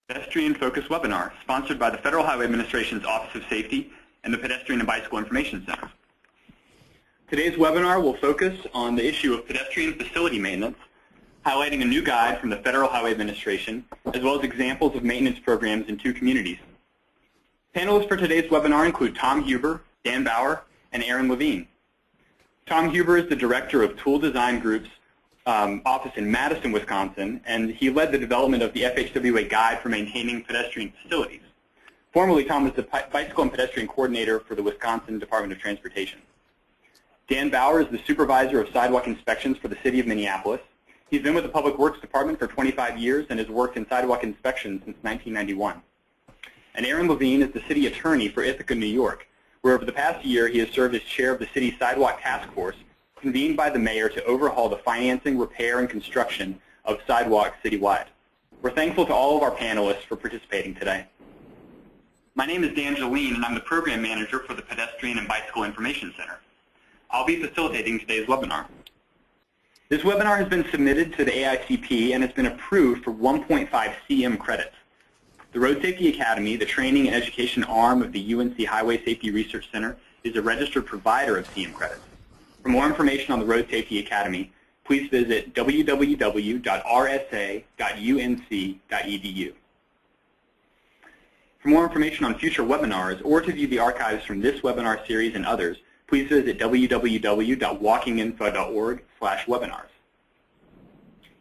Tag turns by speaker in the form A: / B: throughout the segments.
A: Pedestrian Focus webinar, sponsored by the Federal Highway Administration's Office of Safety and the Pedestrian and Bicycle Information Center. Today's webinar will focus on the issue of pedestrian facility maintenance, highlighting a new guide from the Federal Highway Administration, as well as examples of maintenance programs in 2 communities. Panelists for today's webinar include Tom Huber, Dan Bauer, and Aaron Levine. Tom Huber is the director of Tool Design Group's office in Madison, Wisconsin, and he led the development of the FHWA Guide for Maintaining Pedestrian Facilities. Formerly, Tom was the Bicycle and Pedestrian Coordinator for the Wisconsin Department of Transportation. Dan Bauer is the Supervisor of Sidewalk Inspections for the City of Minneapolis. He's been with the Public Works Department for 25 years and has worked in sidewalk inspections since 1991. And Aaron Levine is the City Attorney for Ithaca, New York, where over the past year he has served as Chair of the City's Sidewalk Task Force, convened by the Mayor to overhaul the financing, repair, and construction of sidewalks citywide. We're thankful to all of our panelists for participating today. My name is Dan Jeline, and I'm the Program Manager for the Pedestrian and Bicycle Information Center. I'll be facilitating today's webinar. This webinar has been submitted to the AICP and has been approved for 1.5 CM credits. The Road Safety Academy, the training and education arm of the UNC Highway Safety Research Center, is a registered provider of CM credits. For more information on the Road Safety Academy, please visit www.rsa.unc.edu. For more information on future webinars or to view the archives from this webinar series and others, please visit www.walkinginfo.org/webinars.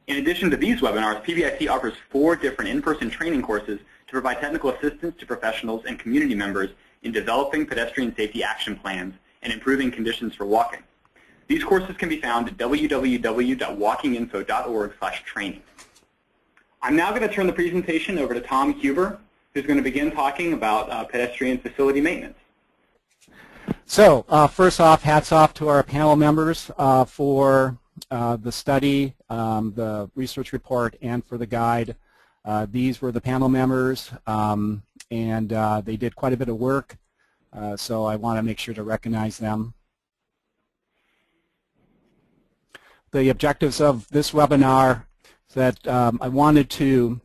A: In addition to these webinars, PBIC offers 4 different in-person training courses to provide technical assistance to professionals and community members in developing pedestrian safety action plans and improving conditions for walking. These courses can be found at www.walkinginfo.org/training. I'm now going to turn the presentation over to Tom Huber, who's going to begin talking about pedestrian facility maintenance.
B: So first off, hats off to our panel members for the study, the research report, and for the guide. These were the panel members, and they did quite a bit of work, so I want to make sure to recognize them. The objectives of this webinar is that I wanted to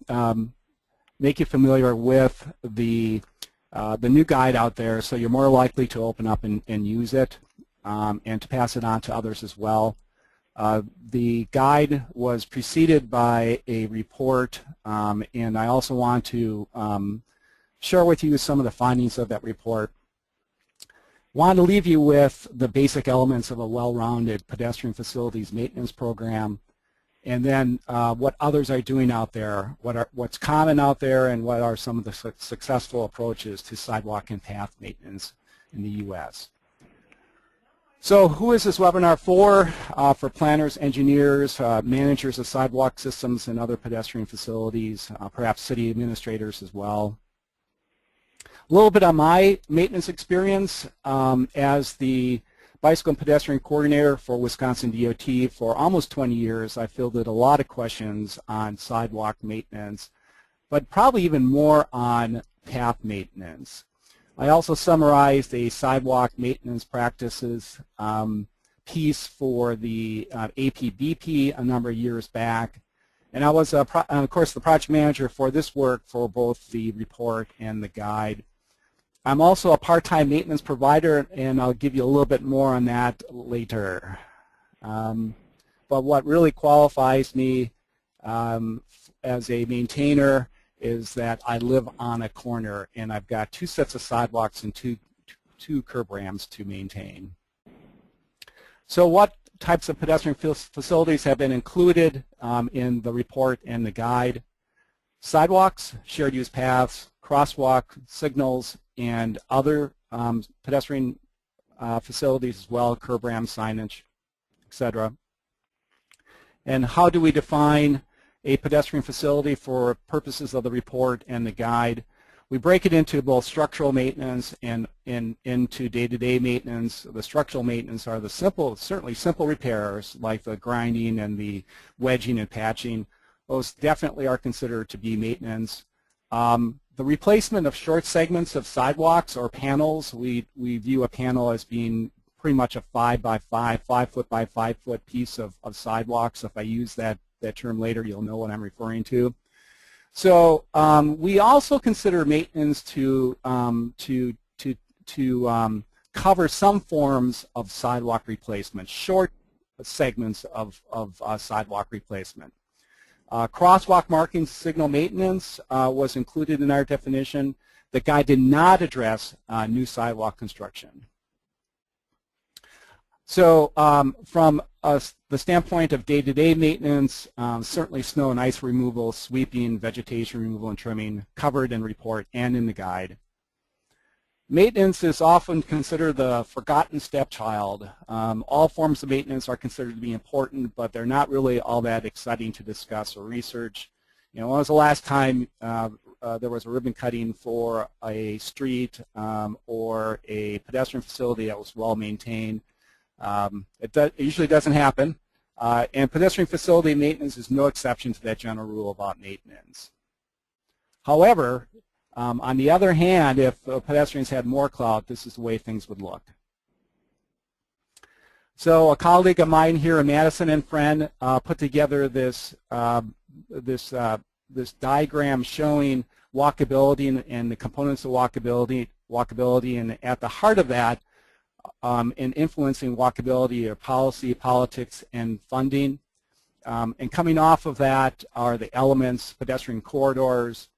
B: make you familiar with the new guide out there, so you're more likely to open up and use it, and to pass it on to others as well. The guide was preceded by a report, and I also want to share with you some of the findings of that report. I want to leave you with the basic elements of a well-rounded pedestrian facilities maintenance program, and then what others are doing out there, what's common out there, and what are some of the successful approaches to sidewalk and path maintenance in the U.S. So who is this webinar for? For planners, engineers, managers of sidewalk systems and other pedestrian facilities, perhaps city administrators as well. A little bit on my maintenance experience as the Bicycle and Pedestrian Coordinator for Wisconsin DOT for almost 20 years. I fielded a lot of questions on sidewalk maintenance, but probably even more on path maintenance. I also summarized a sidewalk maintenance practices piece for the APBP a number of years back. And I was, of course, the project manager for this work for both the report and the guide. I'm also a part-time maintenance provider, and I'll give you a little bit more on that later. But what really qualifies me as a maintainer is that I live on a corner, and I've got 2 sets of sidewalks and two curb ramps to maintain. So what types of pedestrian facilities have been included in the report and the guide? Sidewalks, shared use paths, crosswalk, signals, and other pedestrian facilities as well, curb ramp, signage, etc. And how do we define a pedestrian facility for purposes of the report and the guide? We break it into both structural maintenance and into day-to-day maintenance. The structural maintenance are the certainly simple repairs like the grinding and the wedging and patching. Those definitely are considered to be maintenance. The replacement of short segments of sidewalks or panels, we view a panel as being pretty much a 5 by 5, 5 foot by 5 foot piece of sidewalks. If I use that term later, you'll know what I'm referring to. So we also consider maintenance to cover some forms of sidewalk replacement, short segments of sidewalk replacement. Crosswalk marking signal maintenance was included in our definition. The guide did not address new sidewalk construction. So from the standpoint of day-to-day maintenance, certainly snow and ice removal, sweeping, vegetation removal and trimming covered in report and in the guide. Maintenance is often considered the forgotten stepchild. All forms of maintenance are considered to be important, but they're not really all that exciting to discuss or research. You know, when was the last time there was a ribbon cutting for a street or a pedestrian facility that was well maintained? It usually doesn't happen, and pedestrian facility maintenance is no exception to that general rule about maintenance. However, on the other hand, if pedestrians had more clout, this is the way things would look. So a colleague of mine here in Madison and friend put together this this diagram showing walkability and the components of walkability, and at the heart of that, in influencing walkability are policy, politics, and funding. And coming off of that are the elements, pedestrian corridors,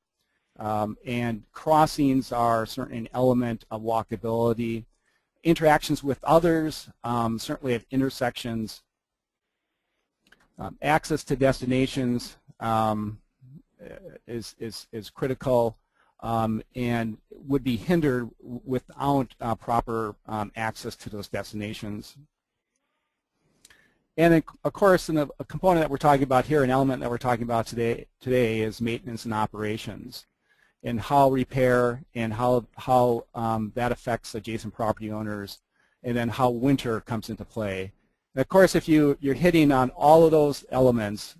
B: and crossings are certainly an element of walkability. Interactions with others, certainly at intersections. Access to destinations is critical and would be hindered without proper access to those destinations. And then, of course, a component that we're talking about here, an element that we're talking about today is maintenance and operations, and how repair and how that affects adjacent property owners, and then how winter comes into play. And of course, if you're hitting on all of those elements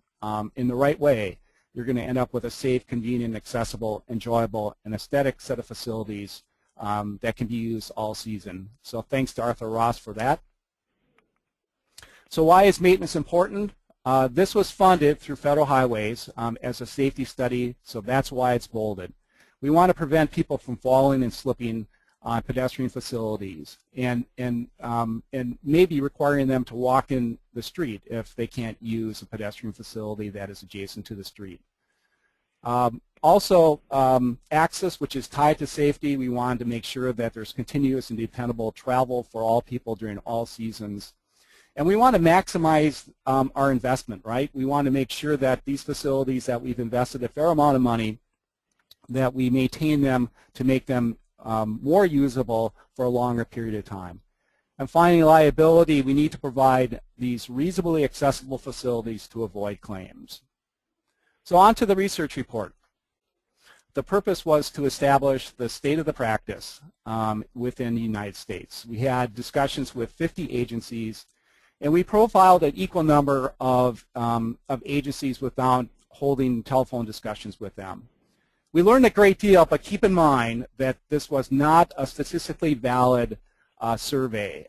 B: in the right way, you're going to end up with a safe, convenient, accessible, enjoyable, and aesthetic set of facilities that can be used all season. So thanks to Arthur Ross for that. So why is maintenance important? This was funded through federal highways as a safety study, so that's why it's bolded. We want to prevent people from falling and slipping on pedestrian facilities, and maybe requiring them to walk in the street if they can't use a pedestrian facility that is adjacent to the street. Also, access, which is tied to safety. We wanted to make sure that there's continuous and dependable travel for all people during all seasons. And we want to maximize our investment, right? We want to make sure that these facilities that we've invested a fair amount of money, that we maintain them to make them more usable for a longer period of time. And finally, liability, we need to provide these reasonably accessible facilities to avoid claims. So on to the research report. The purpose was to establish the state of the practice within the United States. We had discussions with 50 agencies, and we profiled an equal number of agencies without holding telephone discussions with them. We learned a great deal, but keep in mind that this was not a statistically valid survey.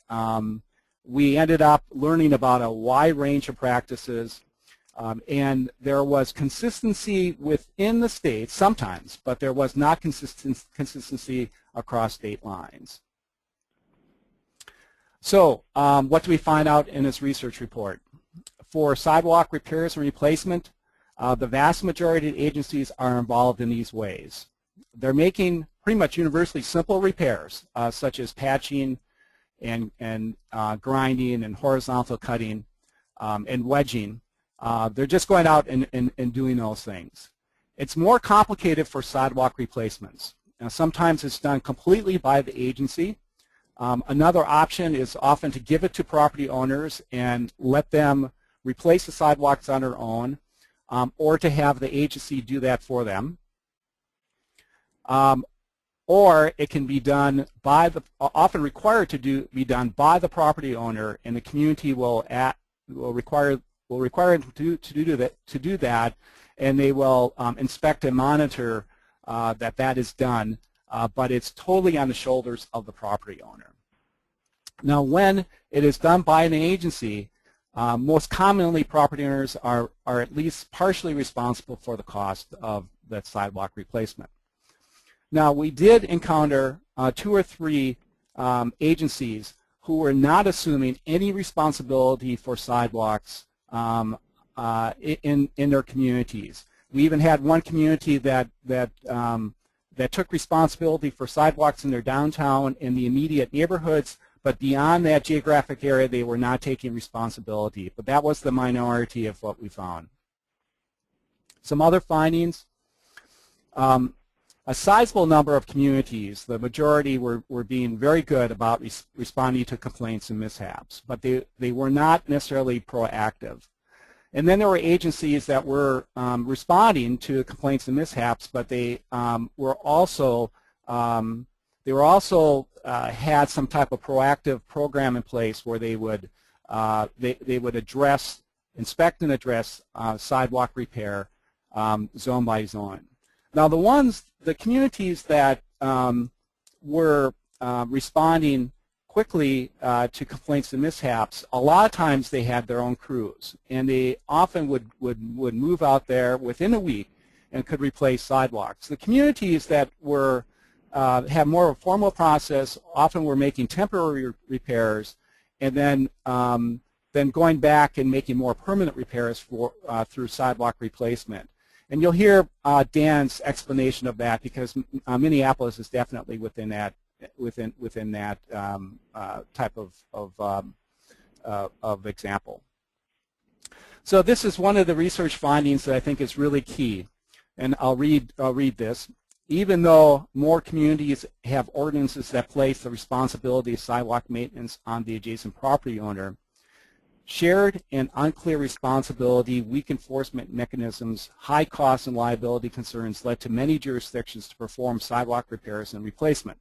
B: We ended up learning about a wide range of practices, and there was consistency within the states sometimes, but there was not consistency across state lines. So what do we find out in this research report? For sidewalk repairs and replacement, the vast majority of agencies are involved in these ways. They're making pretty much universally simple repairs, such as patching and grinding and horizontal cutting and wedging. They're just going out and doing those things. It's more complicated for sidewalk replacements. Now, sometimes it's done completely by the agency. Another option is often to give it to property owners and let them replace the sidewalks on their own, or to have the agency do that for them. Or it can be done by the, often required to be done by the property owner, and the community will require them to do that, and they will inspect and monitor that is done, but it's totally on the shoulders of the property owner. Now, when it is done by an agency, Most commonly, property owners are at least partially responsible for the cost of that sidewalk replacement. Now, we did encounter 2 or 3 agencies who were not assuming any responsibility for sidewalks in their communities. We even had one community that took responsibility for sidewalks in their downtown in the immediate neighborhoods, but beyond that geographic area, they were not taking responsibility. But that was the minority of what we found. Some other findings. A sizable number of communities, the majority were being very good about responding to complaints and mishaps, but they were not necessarily proactive. And then there were agencies that were responding to complaints and mishaps, but they were also had some type of proactive program in place where they would inspect and address sidewalk repair zone by zone. Now, the communities that were responding quickly to complaints and mishaps, a lot of times they had their own crews, and they often would move out there within a week and could replace sidewalks. The communities that were have more of a formal process often were making temporary repairs, and then going back and making more permanent repairs through sidewalk replacement. And you'll hear Dan's explanation of that, because Minneapolis is definitely within that type of example. So this is one of the research findings that I think is really key, and I'll read this. Even though more communities have ordinances that place the responsibility of sidewalk maintenance on the adjacent property owner, shared and unclear responsibility, weak enforcement mechanisms, high costs and liability concerns led to many jurisdictions to perform sidewalk repairs and replacement.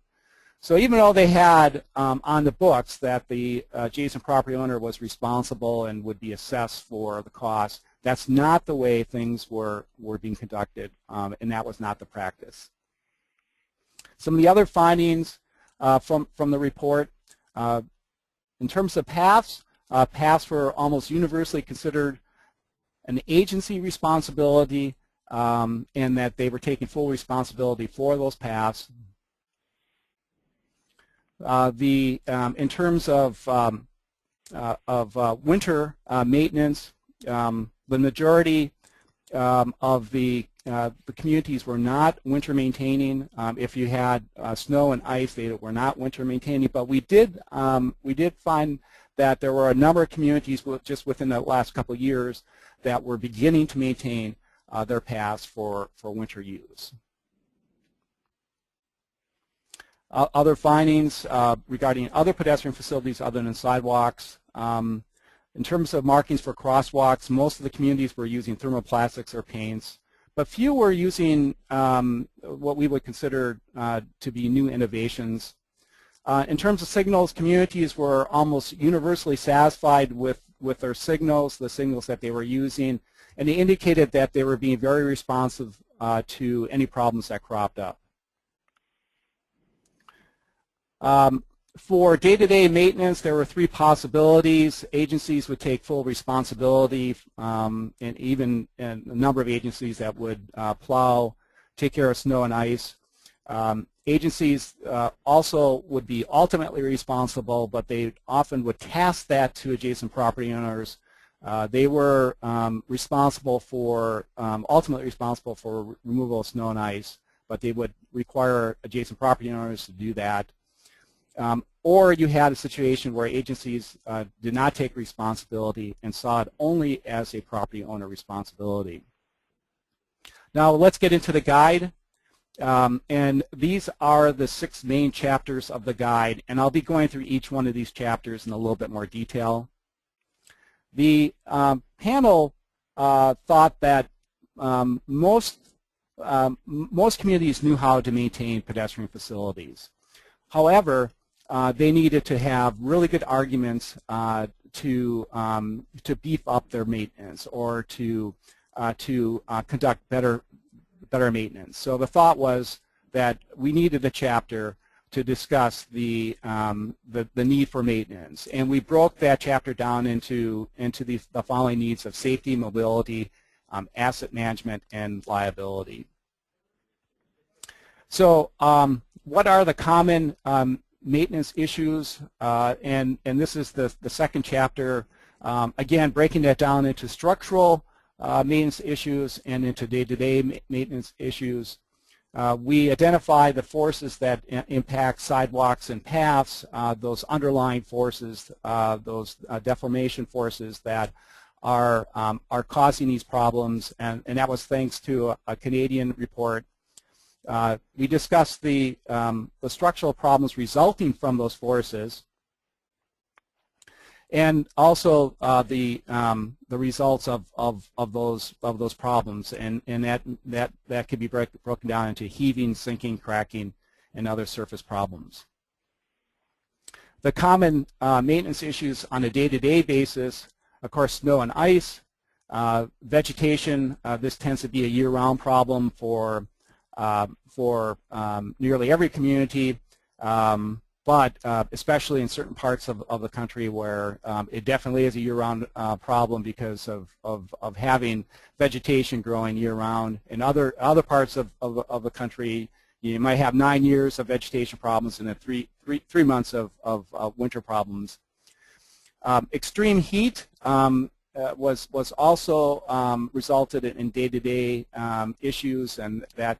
B: So even though they had on the books that the adjacent property owner was responsible and would be assessed for the cost, that's not the way things were being conducted, and that was not the practice. Some of the other findings from the report, in terms of paths, paths were almost universally considered an agency responsibility, and that they were taking full responsibility for those paths. In terms of winter maintenance, the majority of the communities were not winter maintaining. If you had snow and ice, they were not winter maintaining. But we did find that there were a number of communities just within the last couple of years that were beginning to maintain their paths for winter use. Other findings regarding other pedestrian facilities other than sidewalks. In terms of markings for crosswalks, most of the communities were using thermoplastics or paints, but few were using what we would consider to be new innovations. In terms of signals, communities were almost universally satisfied with their signals, the signals that they were using, and they indicated that they were being very responsive to any problems that cropped up. For day-to-day maintenance, there were 3 possibilities. Agencies would take full responsibility, and even a number of agencies that would plow, take care of snow and ice. Agencies also would be ultimately responsible, but they often would task that to adjacent property owners. They were ultimately responsible for removal of snow and ice, but they would require adjacent property owners to do that. Or you had a situation where agencies did not take responsibility and saw it only as a property owner responsibility. Now let's get into the guide. And these are the 6 main chapters of the guide, and I'll be going through each one of these chapters in a little bit more detail. The panel thought that most communities knew how to maintain pedestrian facilities. However, they needed to have really good arguments to beef up their maintenance or to conduct better maintenance. So the thought was that we needed a chapter to discuss the need for maintenance. And we broke that chapter down into the following needs of safety, mobility, asset management, and liability. So what are the common maintenance issues? And this is the second chapter. Again, breaking that down into structural maintenance issues and into day-to-day maintenance issues. We identify the forces that impact sidewalks and paths, those underlying forces, those deformation forces that are causing these problems, and that was thanks to a Canadian report. We discussed the structural problems resulting from those forces, and also the results of those problems, and that could be broken down into heaving, sinking, cracking, and other surface problems. The common maintenance issues on a day-to-day basis, of course, snow and ice, vegetation. This tends to be a year-round problem for nearly every community. But especially in certain parts of the country where it definitely is a year-round problem because of having vegetation growing year-round. In other parts of the country, you might have 9 years of vegetation problems and then three months of winter problems. Extreme heat was also resulted in day-to-day issues, and that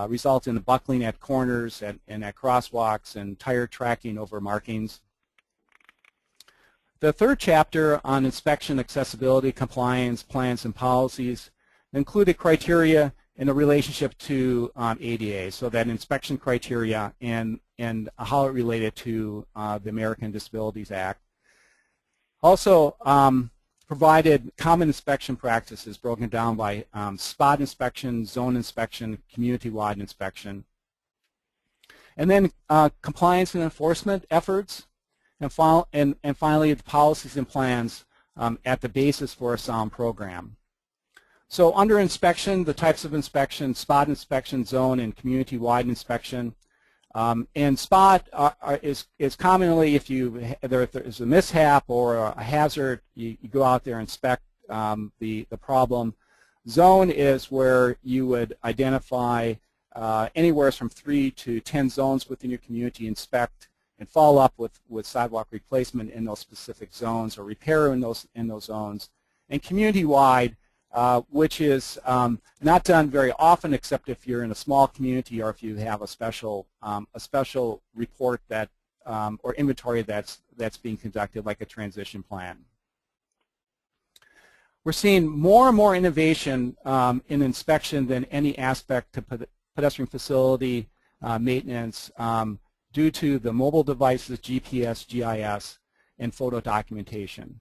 B: result in the buckling at corners and at crosswalks and tire tracking over markings. The third chapter on inspection, accessibility, compliance, plans, and policies included criteria in a relationship to ADA, so that inspection criteria and how it related to the American Disabilities Act. Also, provided common inspection practices broken down by spot inspection, zone inspection, community-wide inspection. And then compliance and enforcement efforts, and finally the policies and plans at the basis for a sound program. So under inspection, the types of inspection, spot inspection, zone, and community-wide inspection. And spot is commonly, if there's a mishap or a hazard, you go out there and inspect the problem. Zone is where you would identify anywhere from 3 to 10 zones within your community, inspect and follow up with sidewalk replacement in those specific zones or repair in those zones. And community-wide, which is not done very often except if you're in a small community or if you have a special report that or inventory that's being conducted, like a transition plan. We're seeing more and more innovation in inspection than any aspect to pedestrian facility maintenance due to the mobile devices, GPS, GIS, and photo documentation.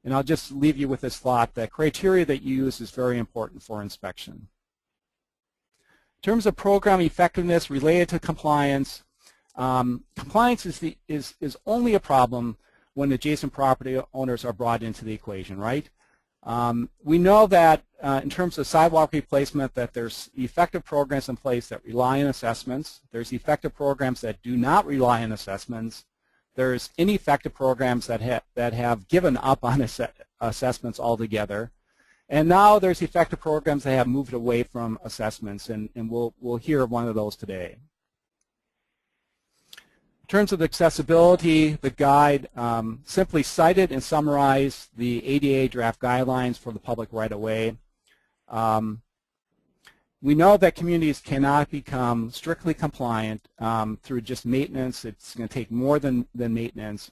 B: And I'll just leave you with this thought that criteria that you use is very important for inspection. In terms of program effectiveness related to compliance, compliance is only a problem when adjacent property owners are brought into the equation, right? We know that in terms of sidewalk replacement that there's effective programs in place that rely on assessments. There's effective programs that do not rely on assessments. There's ineffective programs that have given up on assessments altogether. And now there's effective programs that have moved away from assessments, and we'll hear of one of those today. In terms of accessibility, the guide simply cited and summarized the ADA draft guidelines for the public right-of-way. We know that communities cannot become strictly compliant through just maintenance. It's going to take more than maintenance.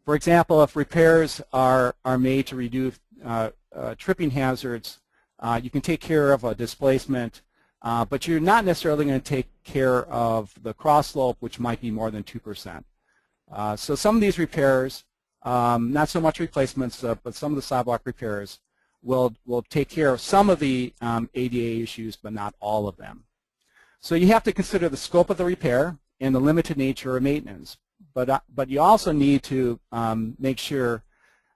B: For example, if repairs are made to reduce tripping hazards, you can take care of a displacement, but you're not necessarily going to take care of the cross slope, which might be more than 2%. So some of these repairs, not so much replacements, but some of the sidewalk repairs, will take care of some of the ADA issues, but not all of them. So you have to consider the scope of the repair and the limited nature of maintenance. But you also need to make sure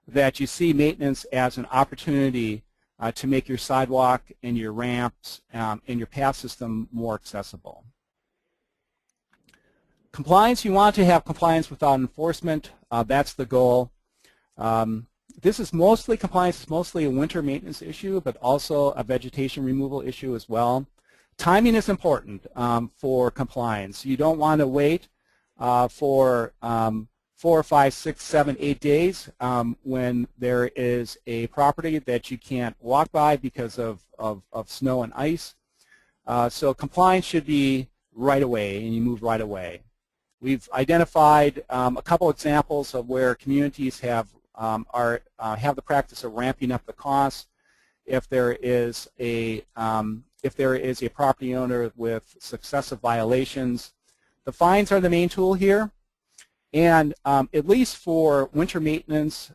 B: that you see maintenance as an opportunity to make your sidewalk and your ramps and your path system more accessible. Compliance, you want to have compliance without enforcement. That's the goal. This is mostly, compliance is mostly a winter maintenance issue, but also a vegetation removal issue as well. Timing is important for compliance. You don't want to wait for 4, 5, 6, 7, 8 days when there is a property that you can't walk by because of snow and ice. So compliance should be right away, and you move right away. We've identified a couple examples of where communities have the practice of ramping up the costs if there is a property owner with successive violations. The fines are the main tool here, and at least for winter maintenance,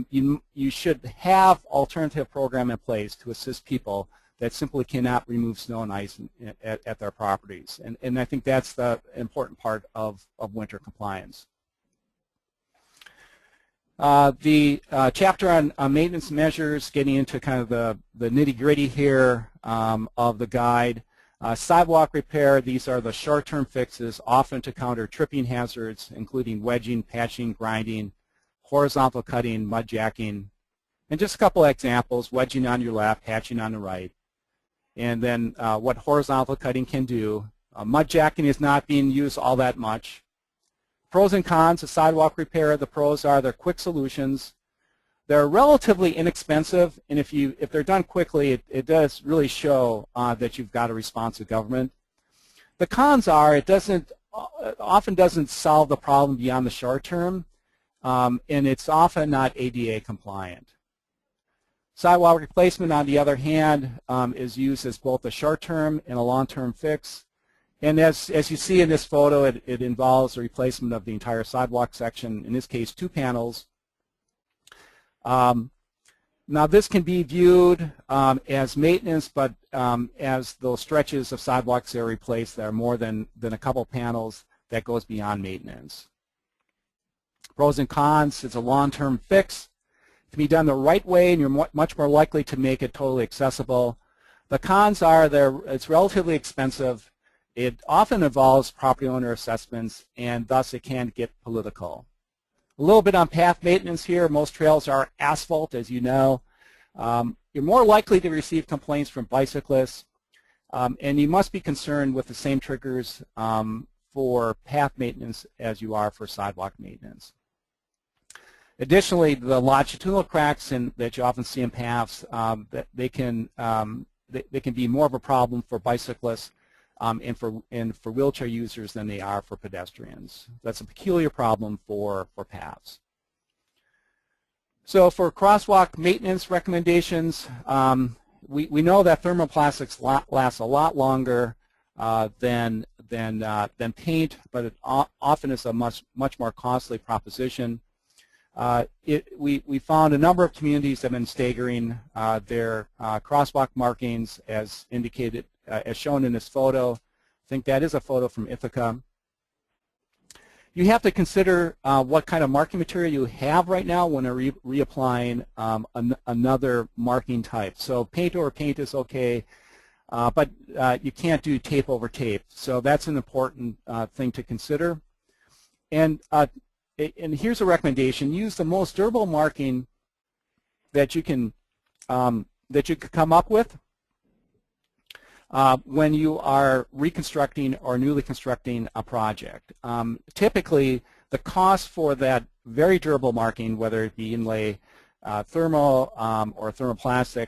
B: you should have alternative program in place to assist people that simply cannot remove snow and ice at their properties. And I think that's the important part of winter compliance. The chapter on maintenance measures, getting into kind of the nitty-gritty here of the guide. Sidewalk repair, these are the short-term fixes, often to counter tripping hazards, including wedging, patching, grinding, horizontal cutting, mud jacking. And just a couple of examples, wedging on your left, patching on the right. And then what horizontal cutting can do. Mud jacking is not being used all that much. Pros and cons of sidewalk repair. The pros are they're quick solutions. They're relatively inexpensive, and if they're done quickly, it does really show that you've got a responsive government. The cons are it often doesn't solve the problem beyond the short term, and it's often not ADA compliant. Sidewalk replacement, on the other hand, is used as both a short-term and a long-term fix. And as you see in this photo, it involves the replacement of the entire sidewalk section, in this case 2 panels. Now this can be viewed as maintenance, but as those stretches of sidewalks that are replaced, there are more than a couple panels that goes beyond maintenance. Pros and cons, it's a long-term fix. It can be done the right way, and you're much more likely to make it totally accessible. The cons are it's relatively expensive. It often involves property owner assessments, and thus it can get political. A little bit on path maintenance here. Most trails are asphalt, as you know. You're more likely to receive complaints from bicyclists, and you must be concerned with the same triggers for path maintenance as you are for sidewalk maintenance. Additionally, the longitudinal cracks that you often see in paths, they can be more of a problem for bicyclists and for wheelchair users than they are for pedestrians. That's a peculiar problem for paths. So for crosswalk maintenance recommendations, we know that thermoplastics last a lot longer than paint, but it often is a much more costly proposition. We found a number of communities have been staggering their crosswalk markings as indicated, as shown in this photo. I think that is a photo from Ithaca. You have to consider what kind of marking material you have right now when reapplying another marking type. So paint over paint is okay, but you can't do tape over tape. So that's an important thing to consider. And here's a recommendation: use the most durable marking that you can come up with when you are reconstructing or newly constructing a project. Typically, the cost for that very durable marking, whether it be inlay, thermal or thermoplastic,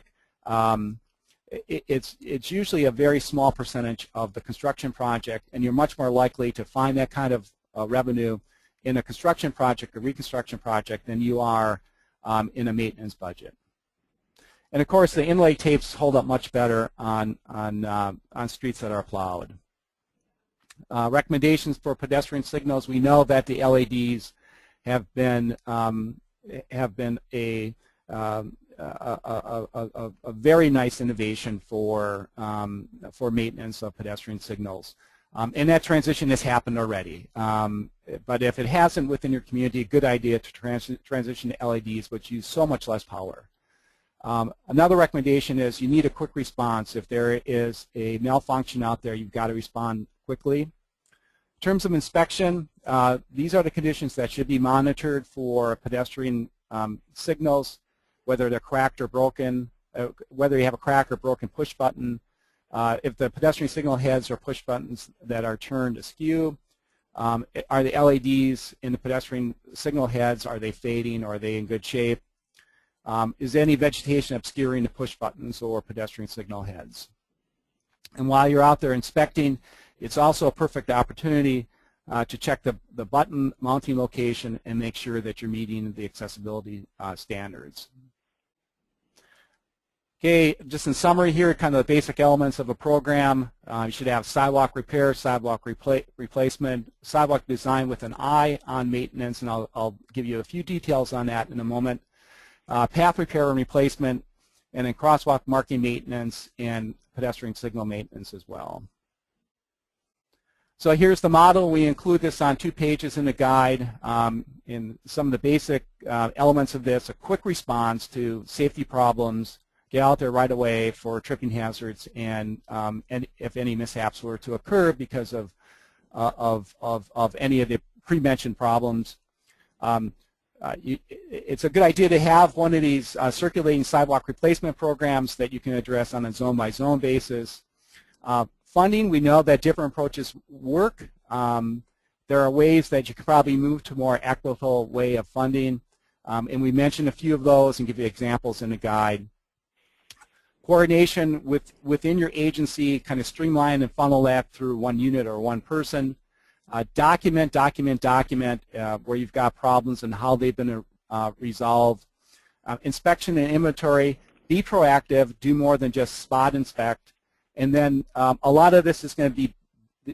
B: it's usually a very small percentage of the construction project, and you're much more likely to find that kind of revenue in a construction project or reconstruction project than you are in a maintenance budget. And of course, the inlay tapes hold up much better on streets that are plowed. Recommendations for pedestrian signals: we know that the LEDs have been a very nice innovation for maintenance of pedestrian signals. And that transition has happened already. But if it hasn't within your community, a good idea to transition to LEDs, which use so much less power. Another recommendation is you need a quick response. If there is a malfunction out there, you've got to respond quickly. terms of inspection, these are the conditions that should be monitored for pedestrian signals, whether they're cracked or broken, whether you have a crack or broken push button, if the pedestrian signal heads or push buttons that are turned askew, are the LEDs in the pedestrian signal heads, are they fading, or are they in good shape? Is any vegetation obscuring the push buttons or pedestrian signal heads? And while you're out there inspecting, it's also a perfect opportunity to check the button mounting location and make sure that you're meeting the accessibility standards. Okay, just in summary here, kind of the basic elements of a program. You should have sidewalk repair, sidewalk replacement, sidewalk design with an eye on maintenance, and I'll give you a few details on that in a moment. Path repair and replacement, and then crosswalk marking maintenance and pedestrian signal maintenance as well. So here's the model. We include this on 2 pages in the guide. In some of the basic elements of this, a quick response to safety problems, get out there right away for tripping hazards, and if any mishaps were to occur because of any of the pre-mentioned problems. It's a good idea to have one of these circulating sidewalk replacement programs that you can address on a zone-by-zone basis. Funding, we know that different approaches work. There are ways that you could probably move to a more equitable way of funding, and we mentioned a few of those and give you examples in the guide. Coordination within your agency, kind of streamline and funnel that through one unit or one person. Document where you've got problems and how they've been resolved. Inspection and inventory, be proactive, do more than just spot inspect. And then a lot of this is going to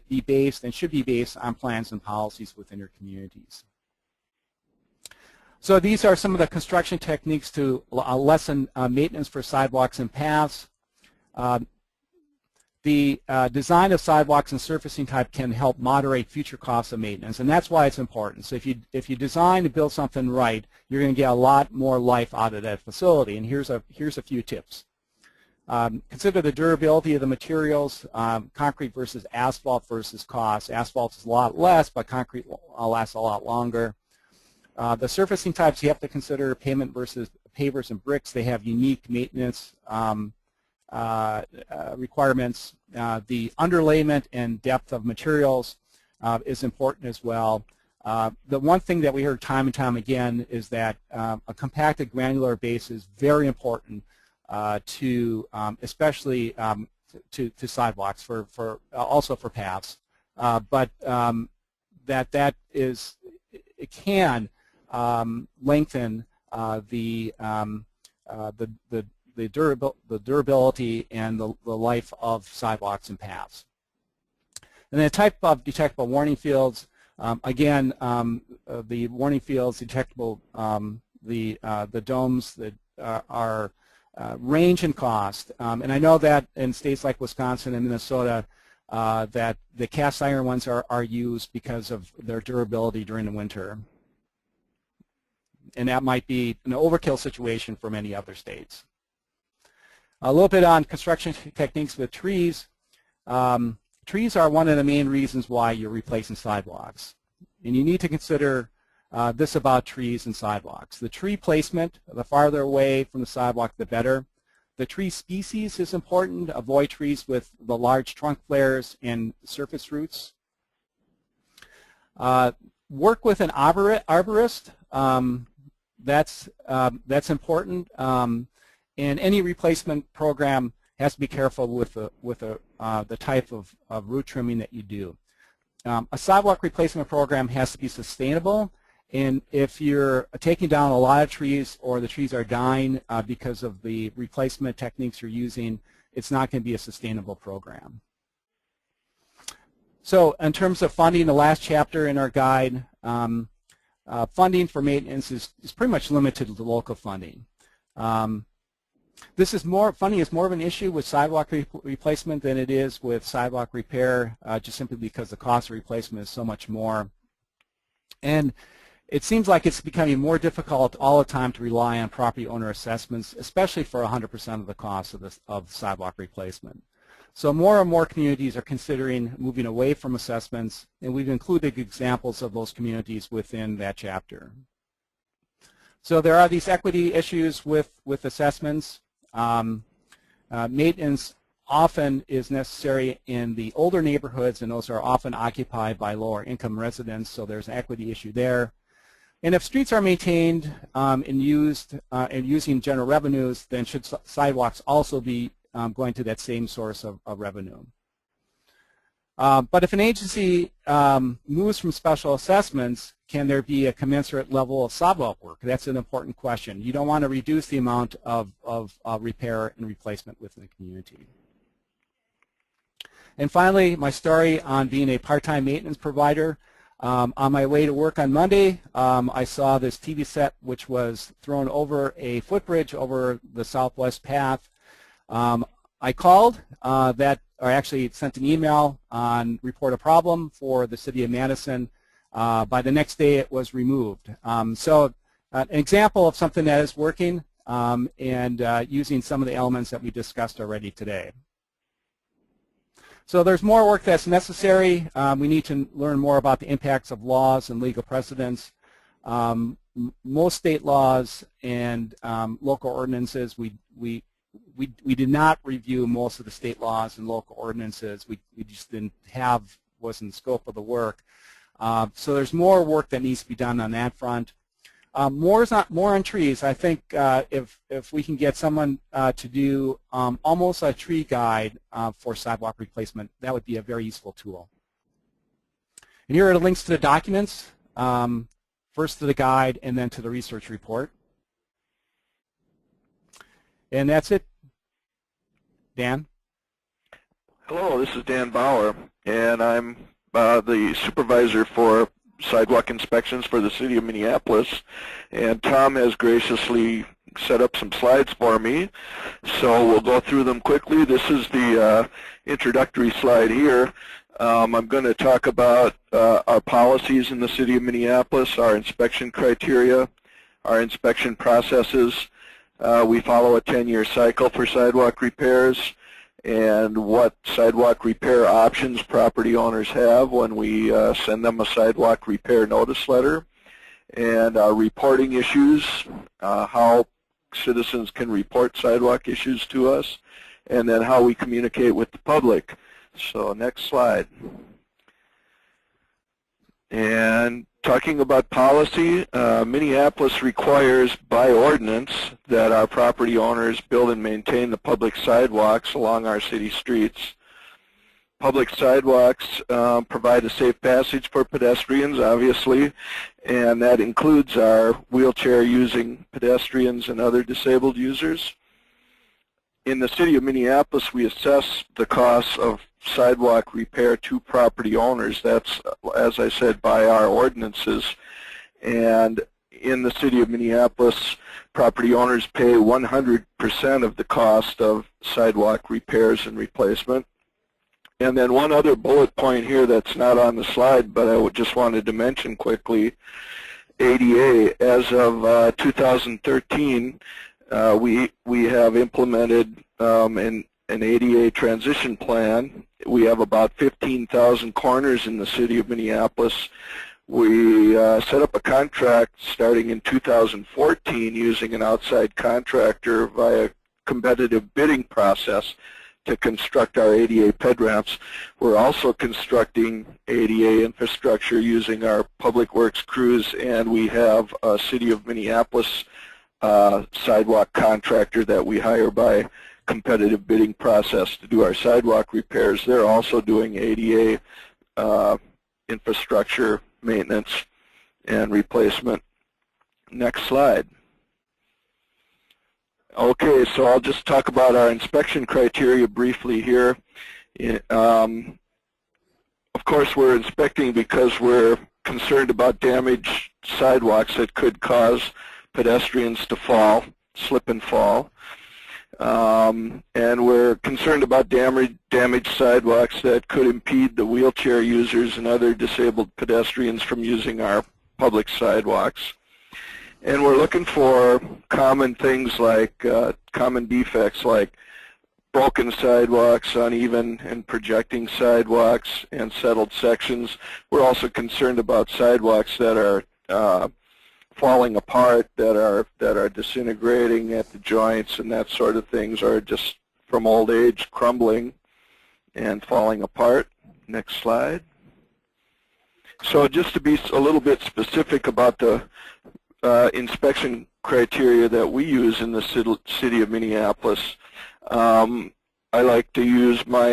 B: be based and should be based on plans and policies within your communities. So these are some of the construction techniques to lessen maintenance for sidewalks and paths. The design of sidewalks and surfacing type can help moderate future costs of maintenance, and that's why it's important. So if you design and build something right, you're going to get a lot more life out of that facility. And here's a few tips. Consider the durability of the materials, concrete versus asphalt versus cost. Asphalt is a lot less, but concrete will last a lot longer. The surfacing types you have to consider: pavement versus pavers and bricks. They have unique maintenance requirements. The underlayment and depth of materials is important as well. The one thing that we heard time and time again is that a compacted granular base is very important to especially to sidewalks, also for paths, but that is, it can lengthen the durability and the life of sidewalks and paths. And then type of detectable warning fields. Again, the warning fields, detectable, the domes that are range in cost. And I know that in states like Wisconsin and Minnesota that the cast iron ones are used because of their durability during the winter. And that might be an overkill situation for many other states. A little bit on construction techniques with trees. Trees are one of the main reasons why you're replacing sidewalks. And you need to consider this about trees and sidewalks. The tree placement, the farther away from the sidewalk, the better. The tree species is important. Avoid trees with the large trunk flares and surface roots. Work with an arborist. That's important. And any replacement program has to be careful with the type of root trimming that you do. A sidewalk replacement program has to be sustainable, and if you're taking down a lot of trees or the trees are dying because of the replacement techniques you're using, it's not going to be a sustainable program. So in terms of funding, the last chapter in our guide, funding for maintenance is pretty much limited to local funding. Funding is more of an issue with sidewalk replacement than it is with sidewalk repair, just simply because the cost of replacement is so much more. And it seems like it's becoming more difficult all the time to rely on property owner assessments, especially for 100% of the cost of sidewalk replacement. So more and more communities are considering moving away from assessments, and we've included examples of those communities within that chapter. So there are these equity issues with assessments. Maintenance often is necessary in the older neighborhoods, and those are often occupied by lower income residents, so there's an equity issue there. And if streets are maintained and used and using general revenues, then should sidewalks also be going to that same source of revenue? But if an agency moves from special assessments, can there be a commensurate level of sidewalk work? That's an important question. You don't want to reduce the amount of repair and replacement within the community. And finally, my story on being a part-time maintenance provider. On my way to work on Monday, I saw this TV set which was thrown over a footbridge over the southwest path. I called or actually sent an email on report a problem for the city of Madison. By the next day it was removed. So an example of something that is working and using some of the elements that we discussed already today. So there's more work that's necessary. We need to learn more about the impacts of laws and legal precedents. Most state laws and local ordinances, we did not review most of the state laws and local ordinances. We just wasn't the scope of the work. So there's more work that needs to be done on that front. More on trees. I think if we can get someone to do almost a tree guide for sidewalk replacement, that would be a very useful tool. And here are the links to the documents, first to the guide and then to the research report. And that's it. Dan?
C: Hello, this is Dan Bauer, and I'm the supervisor for sidewalk inspections for the city of Minneapolis, and Tom has graciously set up some slides for me, so we'll go through them quickly. This is the introductory slide here. I'm going to talk about our policies in the city of Minneapolis, our inspection criteria, our inspection processes. We follow a 10-year cycle for sidewalk repairs, and what sidewalk repair options property owners have when we send them a sidewalk repair notice letter, and our reporting issues, how citizens can report sidewalk issues to us, and then how we communicate with the public. So next slide. And talking about policy, Minneapolis requires by ordinance that our property owners build and maintain the public sidewalks along our city streets. Public sidewalks provide a safe passage for pedestrians, obviously, and that includes our wheelchair-using pedestrians and other disabled users. In the city of Minneapolis, we assess the costs of sidewalk repair to property owners. That's, as I said, by our ordinances. And in the city of Minneapolis, property owners pay 100% of the cost of sidewalk repairs and replacement. And then one other bullet point here that's not on the slide, but I just wanted to mention quickly, ADA. As of 2013, we have implemented an ADA transition plan. We have about 15,000 corners in the city of Minneapolis. We set up a contract starting in 2014 using an outside contractor via competitive bidding process to construct our ADA ped ramps. We're also constructing ADA infrastructure using our public works crews, and we have a city of Minneapolis sidewalk contractor that we hire by competitive bidding process to do our sidewalk repairs. They're also doing ADA infrastructure maintenance and replacement. Next slide. Okay, so I'll just talk about our inspection criteria briefly here. Of course, we're inspecting because we're concerned about damaged sidewalks that could cause pedestrians to fall, slip and fall. And we're concerned about damaged sidewalks that could impede the wheelchair users and other disabled pedestrians from using our public sidewalks. And we're looking for common things like, common defects like broken sidewalks, uneven and projecting sidewalks, and settled sections. We're also concerned about sidewalks that are falling apart, that are disintegrating at the joints and that sort of things, or just from old age crumbling and falling apart. Next slide. So just to be a little bit specific about the inspection criteria that we use in the city of Minneapolis, I like to use my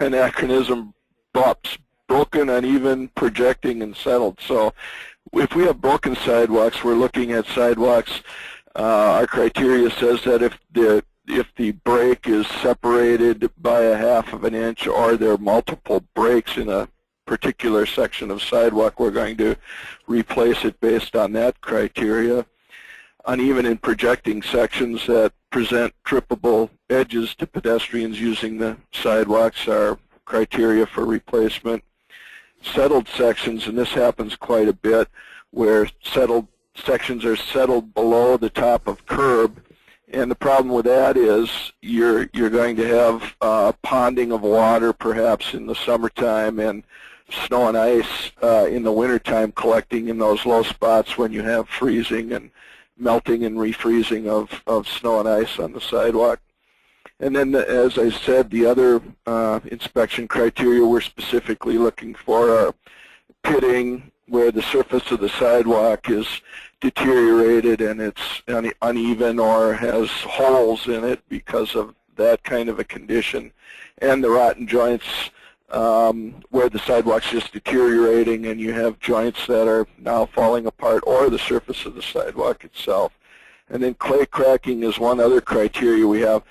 C: anachronism BUPS, broken, uneven, projecting, and settled. So if we have broken sidewalks, we're looking at sidewalks. Our criteria says that if the break is separated by a half of an inch, or there are multiple breaks in a particular section of sidewalk, we're going to replace it based on that criteria. Uneven and projecting sections that present trippable edges to pedestrians using the sidewalks are criteria for replacement. Settled sections, and this happens quite a bit, where settled sections are settled below the top of curb. And the problem with that is you're going to have ponding of water perhaps in the summertime, and snow and ice in the wintertime collecting in those low spots when you have freezing and melting and refreezing of snow and ice on the sidewalk. And then, as I said, the other inspection criteria we're specifically looking for are pitting, where the surface of the sidewalk is deteriorated and it's uneven or has holes in it because of that kind of a condition, and the rotten joints, where the sidewalk's just deteriorating and you have joints that are now falling apart, or the surface of the sidewalk itself. And then clay cracking is one other criteria we have.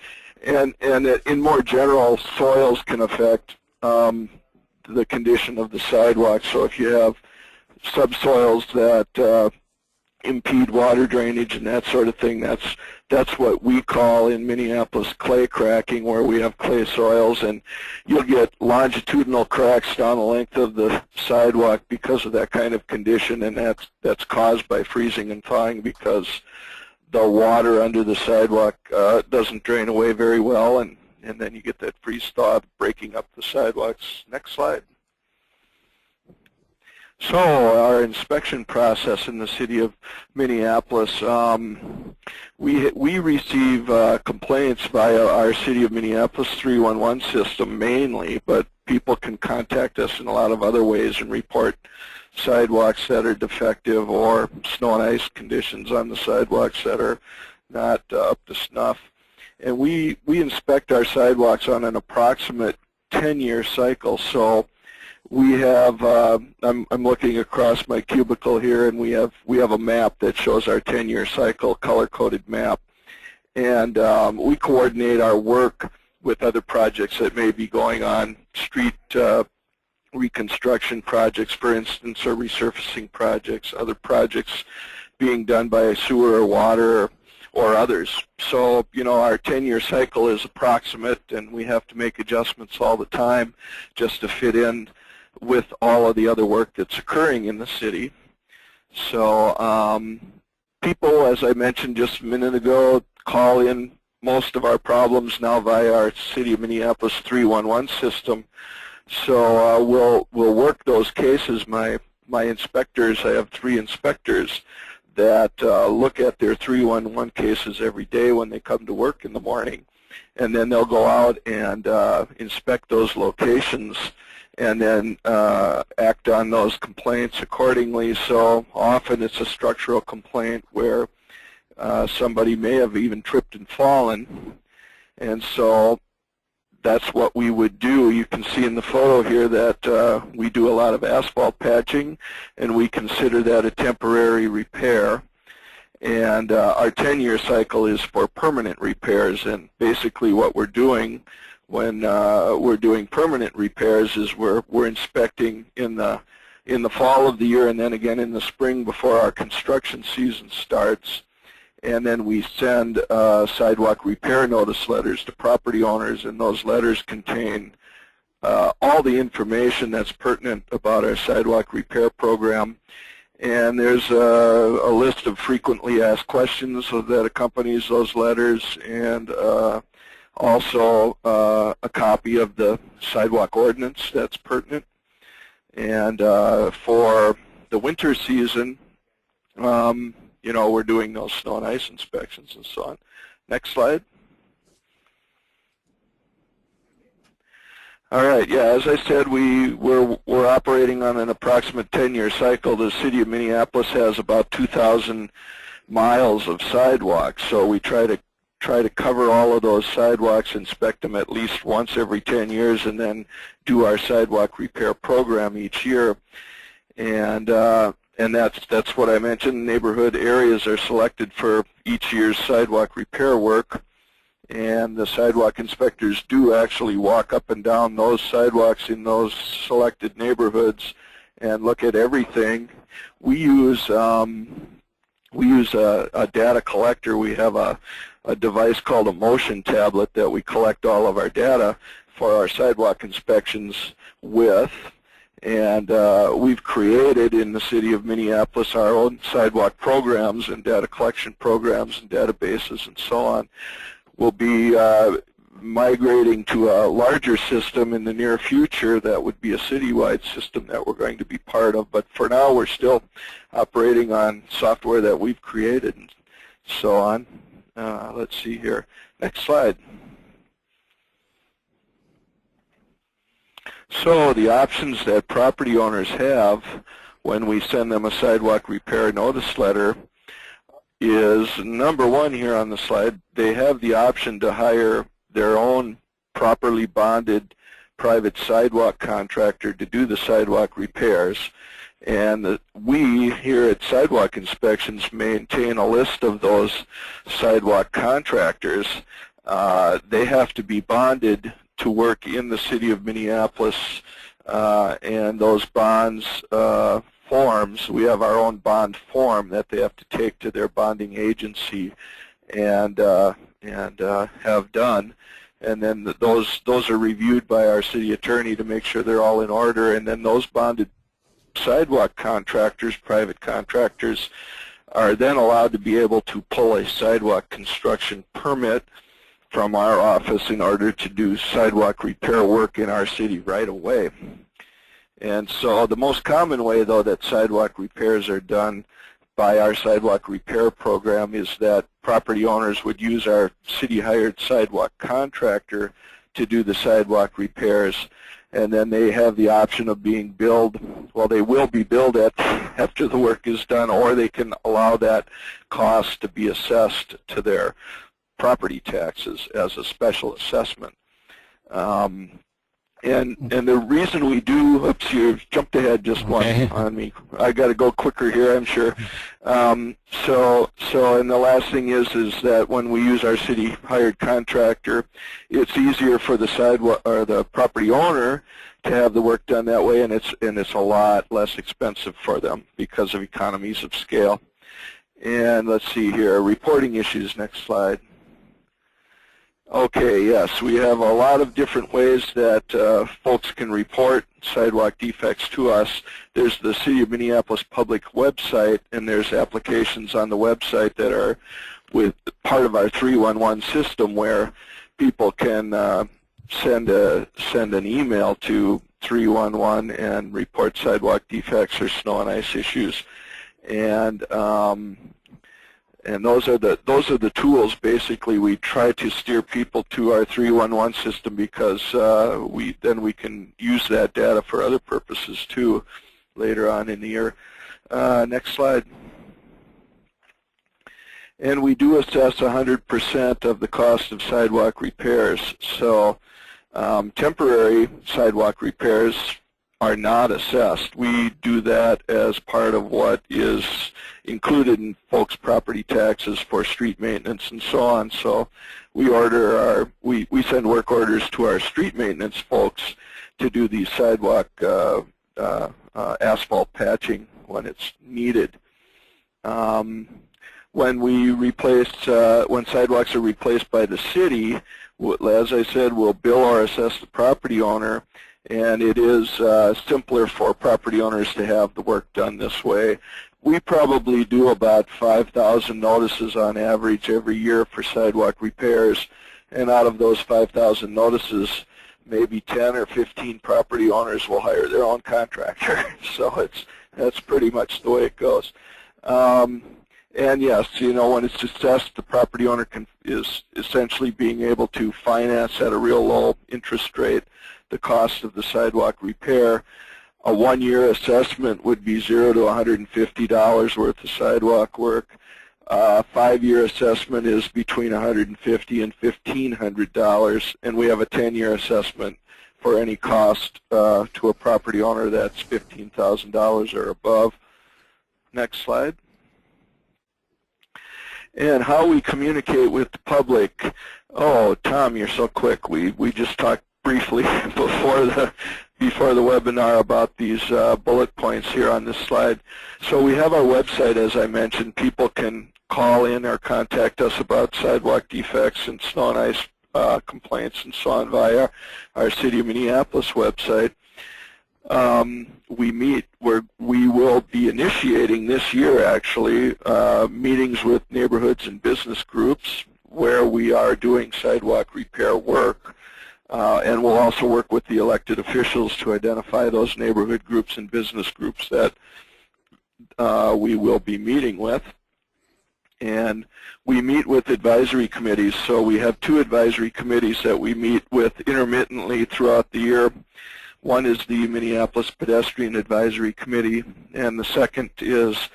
C: And in more general, soils can affect the condition of the sidewalk. So if you have subsoils that impede water drainage and that sort of thing, that's what we call in Minneapolis clay cracking, where we have clay soils, and you'll get longitudinal cracks down the length of the sidewalk because of that kind of condition, and that's caused by freezing and thawing because the water under the sidewalk doesn't drain away very well, and then you get that freeze-thaw breaking up the sidewalks. Next slide. So our inspection process in the city of Minneapolis, we receive complaints via our city of Minneapolis 311 system mainly, but people can contact us in a lot of other ways and report sidewalks that are defective or snow and ice conditions on the sidewalks that are not up to snuff. And we inspect our sidewalks on an approximate 10-year cycle. So we have, I'm looking across my cubicle here, and we have a map that shows our 10-year cycle, color-coded map. And we coordinate our work with other projects that may be going on, street reconstruction projects, for instance, or resurfacing projects, other projects being done by sewer or water or others. So, you know, our 10-year cycle is approximate, and we have to make adjustments all the time just to fit in with all of the other work that's occurring in the city. So people, as I mentioned just a minute ago, call in most of our problems now via our City of Minneapolis 311 system. So we'll work those cases. My inspectors, I have 3 inspectors that look at their 311 cases every day when they come to work in the morning. And then they'll go out and inspect those locations and then act on those complaints accordingly. So often it's a structural complaint where somebody may have even tripped and fallen, and so that's what we would do. You can see in the photo here that we do a lot of asphalt patching, and we consider that a temporary repair. And our 10-year cycle is for permanent repairs, and basically what we're doing when we're doing permanent repairs is we're inspecting in the fall of the year and then again in the spring before our construction season starts. And then we send sidewalk repair notice letters to property owners, and those letters contain all the information that's pertinent about our sidewalk repair program. And there's a list of frequently asked questions that accompanies those letters, and Also, a copy of the sidewalk ordinance that's pertinent. And for the winter season, you know, we're doing those snow and ice inspections and so on. Next slide. All right, yeah, as I said, we're operating on an approximate 10-year cycle. The city of Minneapolis has about 2,000 miles of sidewalks, so we try to cover all of those sidewalks, inspect them at least once every 10 years, and then do our sidewalk repair program each year. And that's what I mentioned. Neighborhood areas are selected for each year's sidewalk repair work. And the sidewalk inspectors do actually walk up and down those sidewalks in those selected neighborhoods and look at everything. We use a data collector. We have a device called a motion tablet that we collect all of our data for our sidewalk inspections with. And we've created in the city of Minneapolis our own sidewalk programs and data collection programs and databases and so on. We'll be migrating to a larger system in the near future that would be a citywide system that we're going to be part of. But for now, we're still operating on software that we've created and so on. Let's see here. Next slide. So the options that property owners have when we send them a sidewalk repair notice letter is, number one here on the slide, they have the option to hire their own properly bonded private sidewalk contractor to do the sidewalk repairs. And we here at Sidewalk Inspections maintain a list of those sidewalk contractors. They have to be bonded to work in the city of Minneapolis, and those bonds forms, we have our own bond form that they have to take to their bonding agency and have done. And then those are reviewed by our city attorney to make sure they're all in order. And then those bonded sidewalk contractors, private contractors, are then allowed to be able to pull a sidewalk construction permit from our office in order to do sidewalk repair work in our city right away. And so the most common way, though, that sidewalk repairs are done by our sidewalk repair program is that property owners would use our city-hired sidewalk contractor to do the sidewalk repairs, and then they have the option of being billed. Well, they will be billed after the work is done, or they can allow that cost to be assessed to their property taxes as a special assessment. And the reason we do, oops, you jumped ahead just one on me. I got to go quicker here, I'm sure. And the last thing is that when we use our city hired contractor, it's easier for the sidewalk or the property owner to have the work done that way, and it's a lot less expensive for them because of economies of scale. And let's see here, reporting issues. Next slide. Okay, yes, we have a lot of different ways that folks can report sidewalk defects to us. There's the City of Minneapolis public website, and there's applications on the website that are with part of our 311 system where people can send an email to 311 and report sidewalk defects or snow and ice issues. And those are the tools. Basically, we try to steer people to our 311 system because then we can use that data for other purposes too later on in the year. Next slide. And we do assess 100% of the cost of sidewalk repairs. So temporary sidewalk repairs are not assessed. We do that as part of what is included in folks' property taxes for street maintenance and so on. So we send work orders to our street maintenance folks to do the sidewalk asphalt patching when it's needed. When sidewalks are replaced by the city, as I said, we'll bill or assess the property owner. And it is simpler for property owners to have the work done this way. We probably do about 5,000 notices on average every year for sidewalk repairs, and out of those 5,000 notices, maybe 10 or 15 property owners will hire their own contractor. So that's pretty much the way it goes. And yes, you know, when it's assessed, the property owner is essentially being able to finance at a real low interest rate the cost of the sidewalk repair. A one-year assessment would be $0 to $150 worth of sidewalk work. A 5-year assessment is between $150 and $1,500, and we have a 10-year assessment for any cost to a property owner that's $15,000 or above. Next slide. And how we communicate with the public. Oh, Tom, you're so quick. We just talked briefly before the webinar about these bullet points here on this slide. So we have our website, as I mentioned. People can call in or contact us about sidewalk defects and snow and ice complaints and so on via our City of Minneapolis website. We will be initiating this year, actually, meetings with neighborhoods and business groups where we are doing sidewalk repair work. And we'll also work with the elected officials to identify those neighborhood groups and business groups that we will be meeting with. And we meet with advisory committees. So we have 2 advisory committees that we meet with intermittently throughout the year. One is the Minneapolis Pedestrian Advisory Committee, and the second is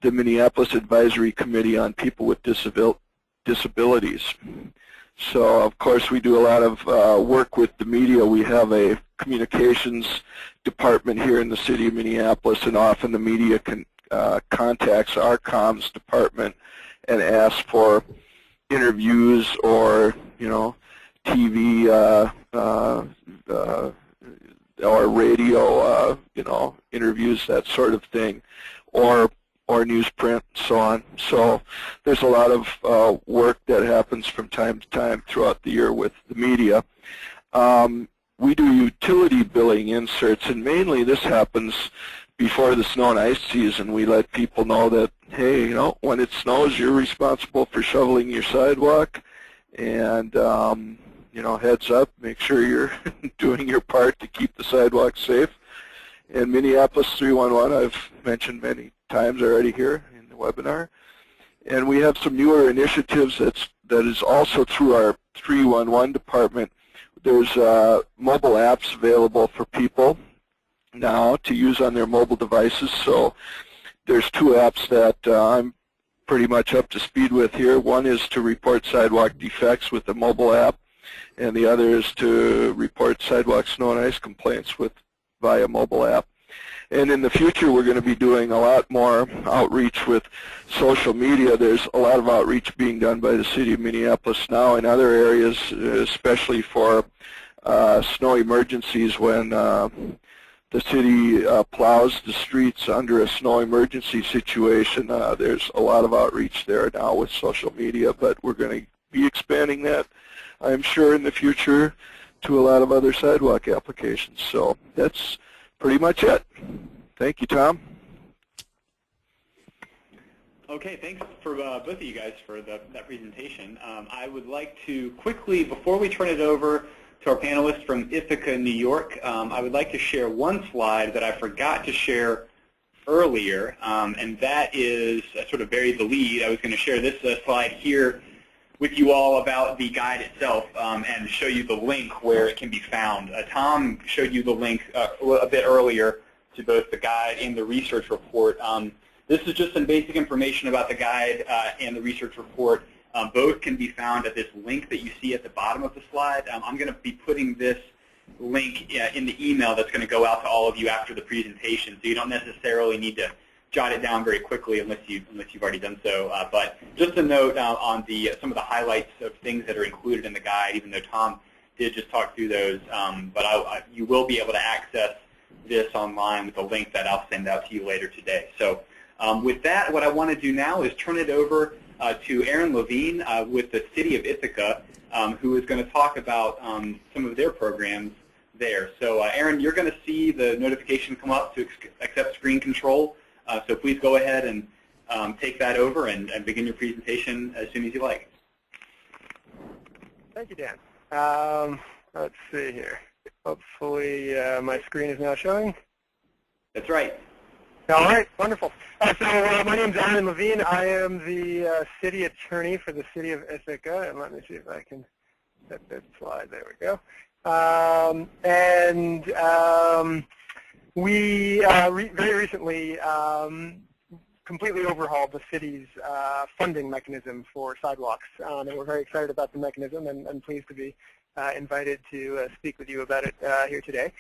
C: the Minneapolis Advisory Committee on People with Disabilities. So, of course, we do a lot of work with the media. We have a communications department here in the City of Minneapolis, and often the media contacts our comms department and asks for interviews or, you know, TV or radio, you know, interviews, that sort of thing, or newsprint, so on. So there's a lot of work that happens from time to time throughout the year with the media. We do utility billing inserts, and mainly this happens before the snow and ice season. We let people know that, hey, you know, when it snows, you're responsible for shoveling your sidewalk, and you know, heads up, make sure you're doing your part to keep the sidewalk safe. And Minneapolis 311, I've mentioned many times already here in the webinar. And we have some newer initiatives that is also through our 311 department. There's mobile apps available for people now to use on their mobile devices. So there's 2 apps that I'm pretty much up to speed with here. One is to report sidewalk defects with the mobile app, and the other is to report sidewalk snow and ice complaints via mobile app. And in the future, we're going to be doing a lot more outreach with social media. There's a lot of outreach being done by the City of Minneapolis now in other areas, especially for snow emergencies when the city plows the streets under a snow emergency situation. There's a lot of outreach there now with social media, but we're going to be expanding that, I'm sure, in the future to a lot of other sidewalk applications. So that's pretty much it. Thank you, Tom.
A: Okay, thanks for both of you guys for that presentation. I would like to quickly, before we turn it over to our panelists from Ithaca, New York, I would like to share one slide that I forgot to share earlier, and that is sort of buried the lead. I was going to share this slide here with you all about the guide itself and show you the link where it can be found. Tom showed you the link a bit earlier to both the guide and the research report. This is just some basic information about the guide and the research report. Both can be found at this link that you see at the bottom of the slide. I'm going to be putting this link in the email that's going to go out to all of you after the presentation, so you don't necessarily need to jot it down very quickly unless you've already done so. But just a note on some of the highlights of things that are included in the guide, even though Tom did just talk through those. But you will be able to access this online with a link that I'll send out to you later today. So with that, what I want to do now is turn it over to Aaron Levine with the City of Ithaca, who is going to talk about some of their programs there. So Aaron, you're going to see the notification come up to accept screen control. So please go ahead and take that over and begin your presentation as soon as you like.
D: Thank you, Dan. Let's see here. Hopefully my screen is now showing.
A: That's right.
D: All right, wonderful. So my name is Aaron Levine. I am the city attorney for the city of Ithaca, and let me see if I can set this slide. There we go. We very recently completely overhauled the city's funding mechanism for sidewalks, and we're very excited about the mechanism and pleased to be invited to speak with you about it here today.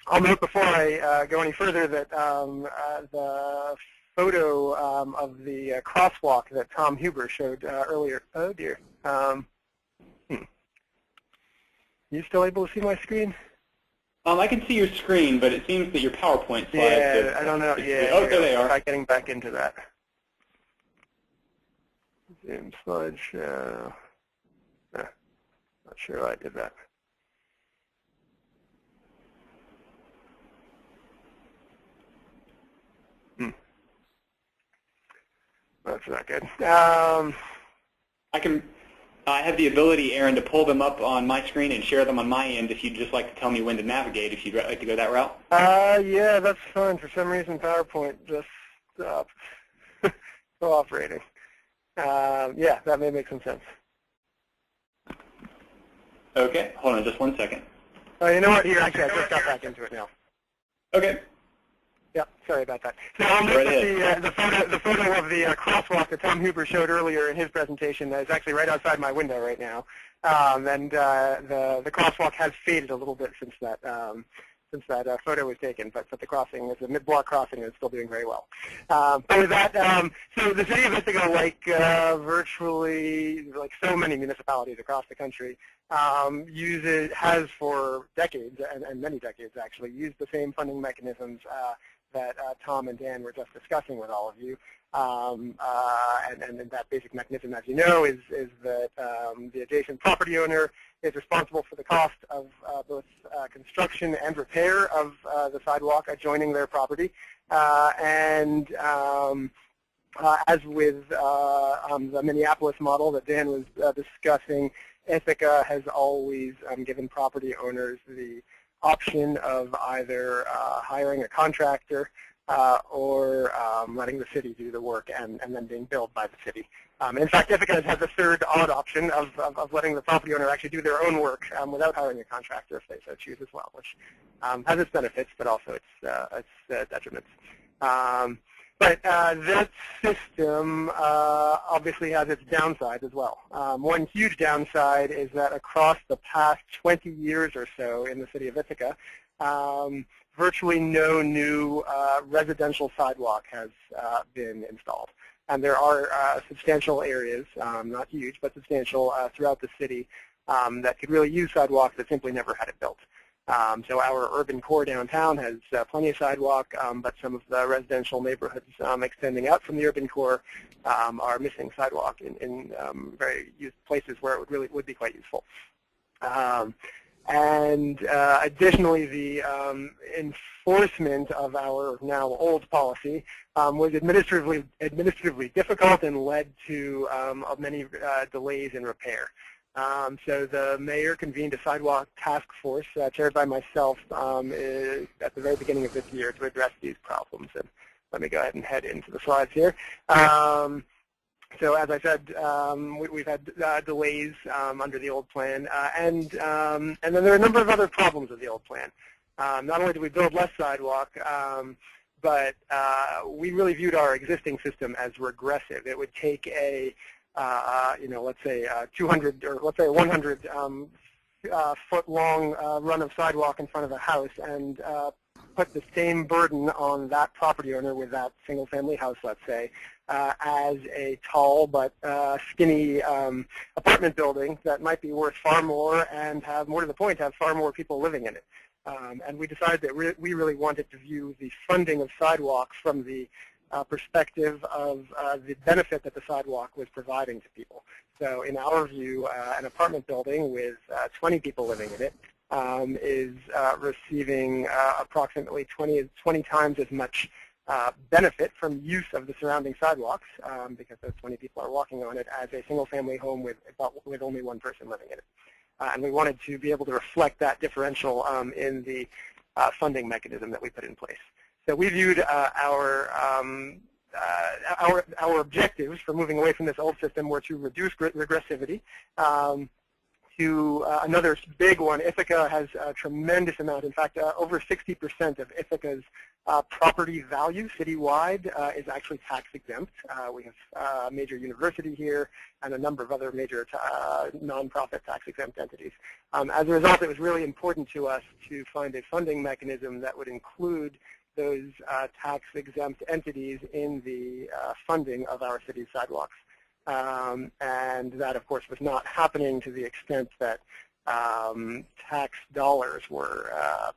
D: I'll note before I go any further that the photo of the crosswalk that Tom Huber showed earlier, oh dear. You still able to see my screen?
A: I can see your screen, but it seems that your PowerPoint slides.
D: Yeah, I don't know. Yeah,
A: oh, there they are.
D: Try getting back into that. Zoom slideshow. Not sure why I did that. That's not good.
A: I have the ability, Aaron, to pull them up on my screen and share them on my end if you'd just like to tell me when to navigate, if you'd like to go that route.
D: Yeah, that's fine. For some reason, PowerPoint just stopped cooperating. Yeah, that may make some sense.
A: Okay, hold on just 1 second.
D: Oh, you know what? Here, actually, I just got back into it now.
A: Okay.
D: Yeah, sorry about that. So the photo of the crosswalk that Tom Huber showed earlier in his presentation is actually right outside my window right now, and the crosswalk has faded a little bit since that photo was taken, but the crossing, the mid-block crossing, is still doing very well. But with that, so the city of Ithaca, virtually like so many municipalities across the country, has for decades and many decades actually used the same funding mechanisms that Tom and Dan were just discussing with all of you. And that basic mechanism, as you know, is that the adjacent property owner is responsible for the cost of both construction and repair of the sidewalk adjoining their property. As with the Minneapolis model that Dan was discussing, Ithaca has always given property owners the option of either hiring a contractor or letting the city do the work and then being billed by the city. In fact, Ithaca has the third odd option of letting the property owner actually do their own work without hiring a contractor if they so choose as well, which has its benefits but also its detriments. But that system obviously has its downsides as well. One huge downside is that across the past 20 years or so in the city of Ithaca, virtually no new residential sidewalk has been installed. And there are substantial areas, not huge, but substantial throughout the city that could really use sidewalks that simply never had it built. So our urban core downtown has plenty of sidewalk, but some of the residential neighborhoods extending out from the urban core are missing sidewalk in very used places where it would be quite useful. Additionally, the enforcement of our now old policy was administratively difficult and led to many delays in repair. So the mayor convened a sidewalk task force chaired by myself at the very beginning of this year to address these problems. And let me go ahead and head into the slides here. So as I said, we've had delays under the old plan, and then there are a number of other problems with the old plan. Not only did we build less sidewalk, but we really viewed our existing system as regressive. It would take a let's say 200 or let's say 100 foot long run of sidewalk in front of a house and put the same burden on that property owner with that single family house, let's say, as a tall but skinny apartment building that might be worth far more and have, more to the point, have far more people living in it. And we decided that we really wanted to view the funding of sidewalks from the perspective of the benefit that the sidewalk was providing to people. So in our view, an apartment building with 20 people living in it is receiving approximately 20 times as much benefit from use of the surrounding sidewalks because those 20 people are walking on it as a single-family home with only one person living in it. And we wanted to be able to reflect that differential in the funding mechanism that we put in place. So we viewed our objectives for moving away from this old system were to reduce regressivity. Another big one, Ithaca has a tremendous amount. In fact, over 60% of Ithaca's property value citywide is actually tax exempt. We have a major university here and a number of other major nonprofit tax exempt entities. As a result, it was really important to us to find a funding mechanism that would include those tax exempt entities in the funding of our city's sidewalks. And that, of course, was not happening to the extent that tax dollars were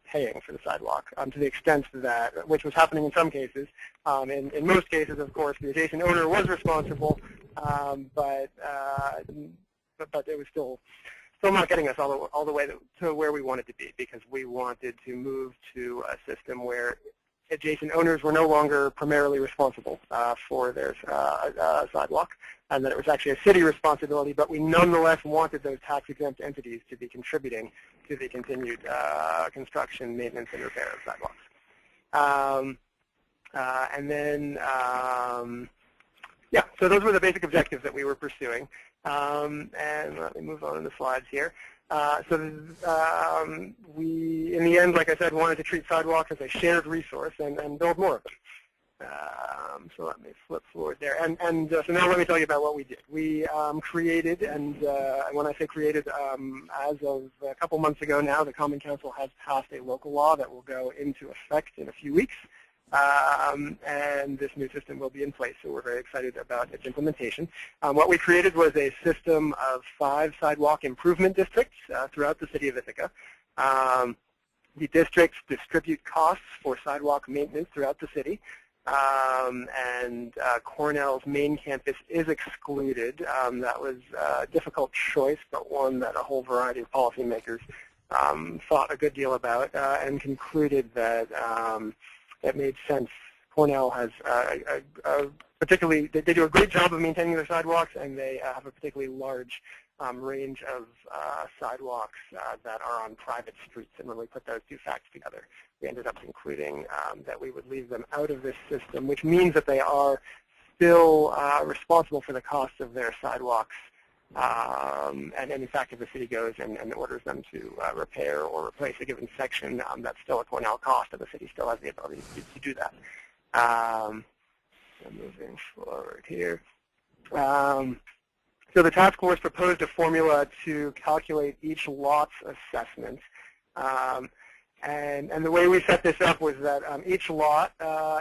D: paying for the sidewalk, to the extent that, which was happening in some cases. In most cases, of course, the adjacent owner was responsible, but it was still not getting us all the way to where we wanted to be, because we wanted to move to a system where adjacent owners were no longer primarily responsible for their sidewalk, and that it was actually a city responsibility, but we nonetheless wanted those tax-exempt entities to be contributing to the continued construction, maintenance, and repair of sidewalks. Yeah, so those were the basic objectives that we were pursuing. And let me move on to the slides here. We, in the end, like I said, wanted to treat sidewalks as a shared resource and build more of them. So let me flip forward there. So now let me tell you about what we did. We created, and when I say created, as of a couple months ago now, the Common Council has passed a local law that will go into effect in a few weeks. And this new system will be in place, so we're very excited about its implementation. What we created was a system of 5 sidewalk improvement districts throughout the city of Ithaca. The districts distribute costs for sidewalk maintenance throughout the city, and Cornell's main campus is excluded. That was a difficult choice, but one that a whole variety of policymakers thought a good deal about and concluded that it made sense. Cornell has particularly, they do a great job of maintaining their sidewalks, and they have a particularly large range of sidewalks that are on private streets. And when we put those two facts together, we ended up concluding that we would leave them out of this system, which means that they are still responsible for the cost of their sidewalks. And in fact, if the city goes and orders them to repair or replace a given section, that's still a Cornell cost, and the city still has the ability to do that. Moving forward here. So the task force proposed a formula to calculate each lot's assessment. And the way we set this up was that each lot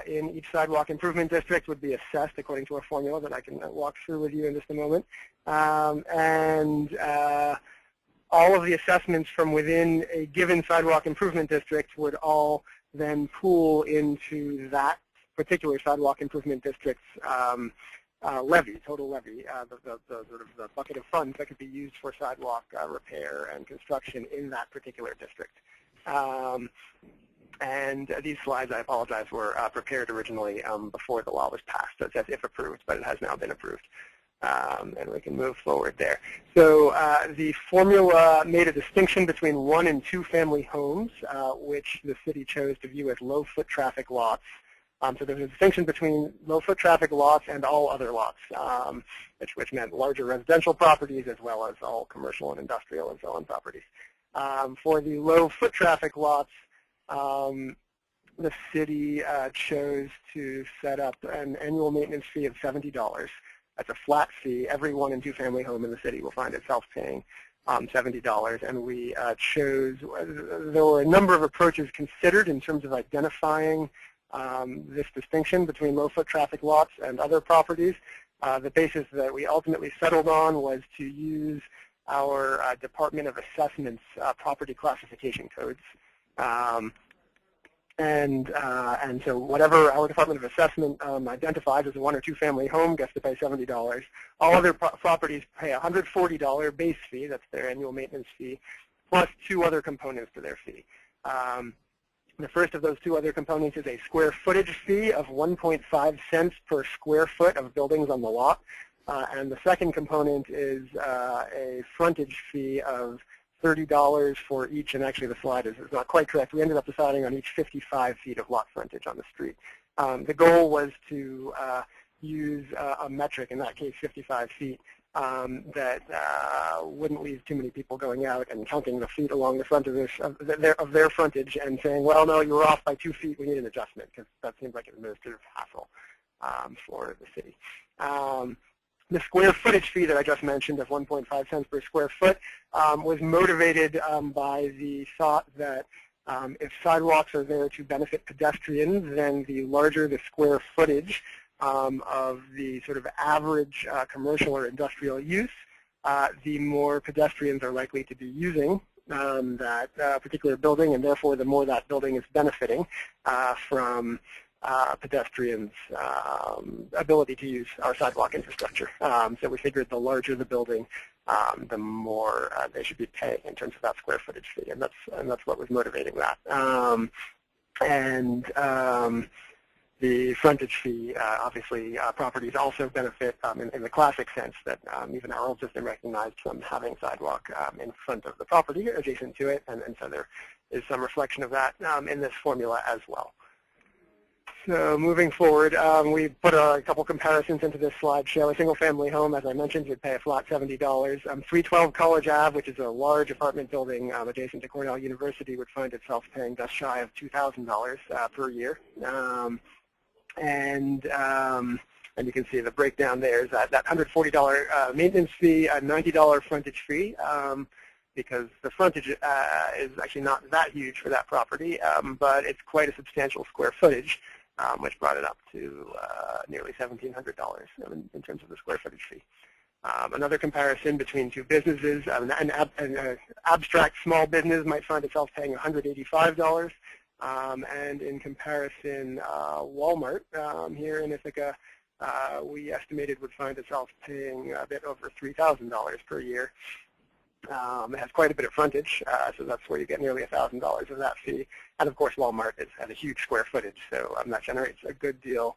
D: in each sidewalk improvement district would be assessed according to a formula that I can walk through with you in just a moment. All of the assessments from within a given sidewalk improvement district would all then pool into that particular sidewalk improvement district's levy, total levy, the sort of the bucket of funds that could be used for sidewalk repair and construction in that particular district. And these slides, I apologize, were prepared originally before the law was passed. So it says if approved, but it has now been approved. And we can move forward there. So the formula made a distinction between 1- and 2-family homes, which the city chose to view as low foot traffic lots. So there's a distinction between low foot traffic lots and all other lots, which meant larger residential properties as well as all commercial and industrial and so on properties. For the low foot traffic lots, the city chose to set up an annual maintenance fee of $70. That's a flat fee. Every 1- and 2-family home in the city will find itself paying $70. And we chose, there were a number of approaches considered in terms of identifying this distinction between low foot traffic lots and other properties. The basis that we ultimately settled on was to use our Department of Assessment's property classification codes. And so whatever our Department of Assessment identifies as a 1- or 2-family home gets to pay $70. All other properties pay a $140 base fee, that's their annual maintenance fee, plus 2 other components to their fee. The first of those two other components is a square footage fee of 1.5 cents per square foot of buildings on the lot. And the second component is a frontage fee of $30 for each, and actually the slide is not quite correct. We ended up deciding on each 55 feet of lot frontage on the street. The goal was to use a metric, in that case 55 feet, that wouldn't leave too many people going out and counting the feet along the front of, their frontage and saying, well, no, you were off by 2 feet, we need an adjustment, because that seems like an administrative hassle for the city. The square footage fee that I just mentioned of 1.5 cents per square foot was motivated by the thought that if sidewalks are there to benefit pedestrians, then the larger the square footage of the sort of average commercial or industrial use, the more pedestrians are likely to be using that particular building, and therefore the more that building is benefiting from pedestrians' ability to use our sidewalk infrastructure. So we figured the larger the building, the more they should be paying in terms of that square footage fee, and that's what was motivating that. The frontage fee, obviously, properties also benefit in the classic sense that even our old system recognized from having sidewalk in front of the property adjacent to it, and so there is some reflection of that in this formula as well. So moving forward, we put a couple comparisons into this slideshow. A single-family home, as I mentioned, would pay a flat $70. 312 College Ave, which is a large apartment building adjacent to Cornell University, would find itself paying just shy of $2,000 per year. And you can see the breakdown there is that $140 maintenance fee, a $90 frontage fee, because the frontage is actually not that huge for that property, but it's quite a substantial square footage, which brought it up to nearly $1,700 in terms of the square footage fee. Another comparison between two businesses, an abstract small business might find itself paying $185, and in comparison, Walmart here in Ithaca, we estimated would find itself paying a bit over $3,000 per year. It has quite a bit of frontage, so that's where you get nearly $1,000 of that fee. And of course, Walmart has a huge square footage, so that generates a good deal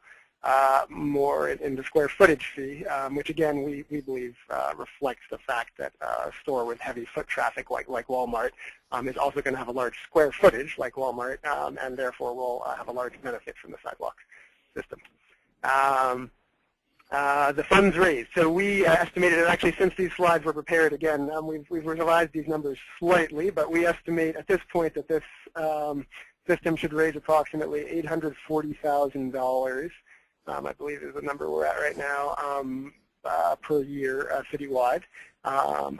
D: more in the square footage fee, which again we believe reflects the fact that a store with heavy foot traffic like Walmart is also going to have a large square footage like Walmart, and therefore will have a large benefit from the sidewalk system. The funds raised. So we estimated, and actually since these slides were prepared, again, we've revised these numbers slightly, but we estimate at this point that this system should raise approximately $840,000, I believe is the number we're at right now, per year citywide.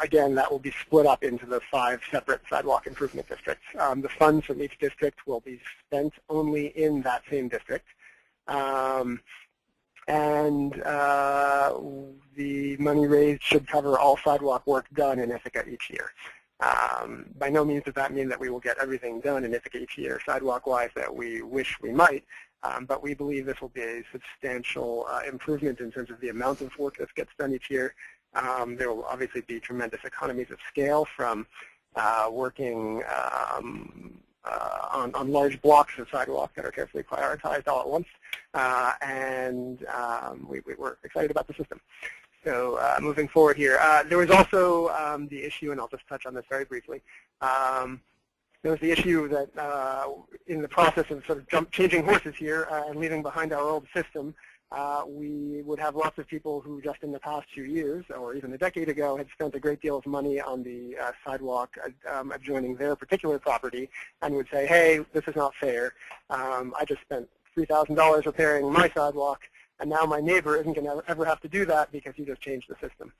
D: Again, that will be split up into the 5 separate sidewalk improvement districts. The funds from each district will be spent only in that same district. And the money raised should cover all sidewalk work done in Ithaca each year. By no means does that mean that we will get everything done in Ithaca each year sidewalk-wise that we wish we might, but we believe this will be a substantial improvement in terms of the amount of work that gets done each year. There will obviously be tremendous economies of scale from working on large blocks of sidewalk that are carefully prioritized all at once, and we're excited about the system. So moving forward here, there was also the issue, and I'll just touch on this very briefly. There was the issue that in the process of sort of changing horses here and leaving behind our old system, we would have lots of people who just in the past 2 years, or even a decade ago, had spent a great deal of money on the sidewalk adjoining their particular property and would say, hey, this is not fair. I just spent $3,000 repairing my sidewalk, and now my neighbor isn't going to ever have to do that because you just changed the system.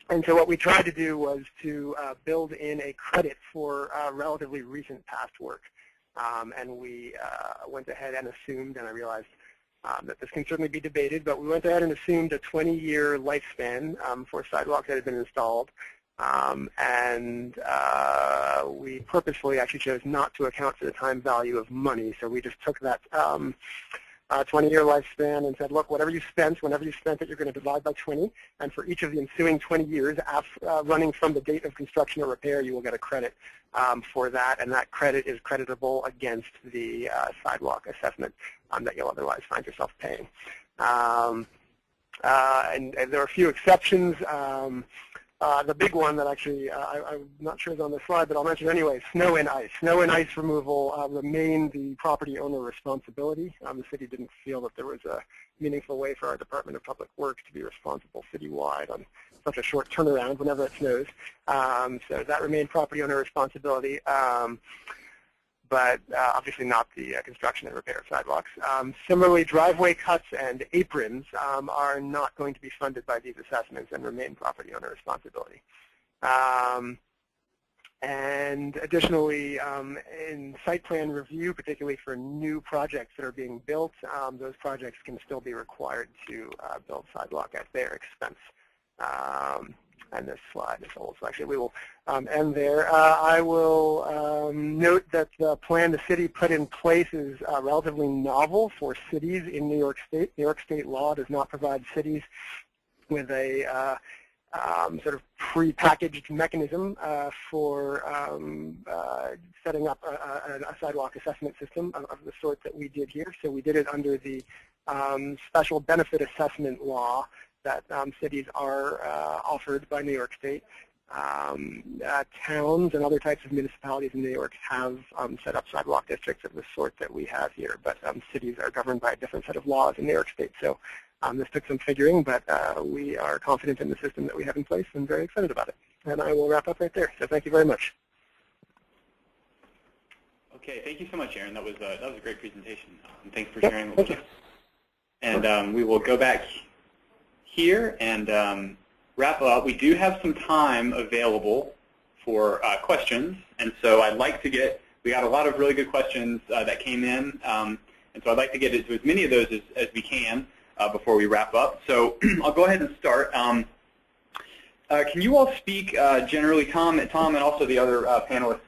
D: And so what we tried to do was to build in a credit for relatively recent past work. And we went ahead and assumed, and I realized that this can certainly be debated, but we went ahead and assumed a 20-year lifespan for sidewalks that had been installed. And we purposefully actually chose not to account for the time value of money, so we just took that 20-year lifespan and said, look, whatever you spent, whenever you spent it, you're going to divide by 20. And for each of the ensuing 20 years, running from the date of construction or repair, you will get a credit for that. And that credit is creditable against the sidewalk assessment that you'll otherwise find yourself paying. And there are a few exceptions. The big one that actually I'm not sure is on the slide, but I'll mention anyway, snow and ice. Snow and ice removal remain the property owner responsibility. The city didn't feel that there was a meaningful way for our Department of Public Works to be responsible citywide on such a short turnaround whenever it snows. So that remained property owner responsibility. But obviously not the construction and repair of sidewalks. Similarly, driveway cuts and aprons are not going to be funded by these assessments and remain property owner responsibility. And additionally, in site plan review, particularly for new projects that are being built, those projects can still be required to build sidewalk at their expense. And this slide is old, so actually we will end there. I will note that the plan the city put in place is relatively novel for cities in New York State. New York State law does not provide cities with a sort of pre-packaged mechanism for setting up a sidewalk assessment system of the sort that we did here. So we did it under the special benefit assessment law that cities are offered by New York State. Towns and other types of municipalities in New York have set up sidewalk districts of the sort that we have here, but cities are governed by a different set of laws in New York State. So this took some figuring, but we are confident in the system that we have in place and very excited about it. And I will wrap up right there. So thank you very much.
A: Okay, thank you so much, Aaron. That was a great presentation. And thanks for sharing with us. And we will go back here and wrap up. We do have some time available for questions, and so I'd like to we got a lot of really good questions that came in, and so I'd like to get to as many of those as we can before we wrap up. So I'll go ahead and start. Can you all speak generally, Tom and also the other panelists,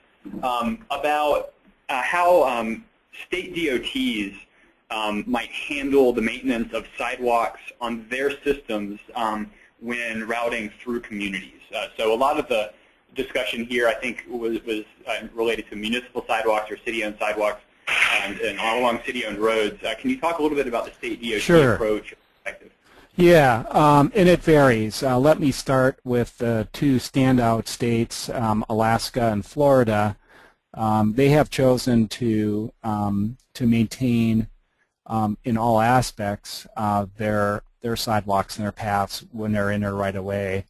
A: about how state DOTs might handle the maintenance of sidewalks on their systems when routing through communities. So a lot of the discussion here, I think, was related to municipal sidewalks or city-owned sidewalks and all along city-owned roads. Can you talk a little bit about the state DOT approach?
B: Yeah, and it varies. Let me start with the two standout states, Alaska and Florida. They have chosen to maintain in all aspects their sidewalks and their paths when they're in or right away.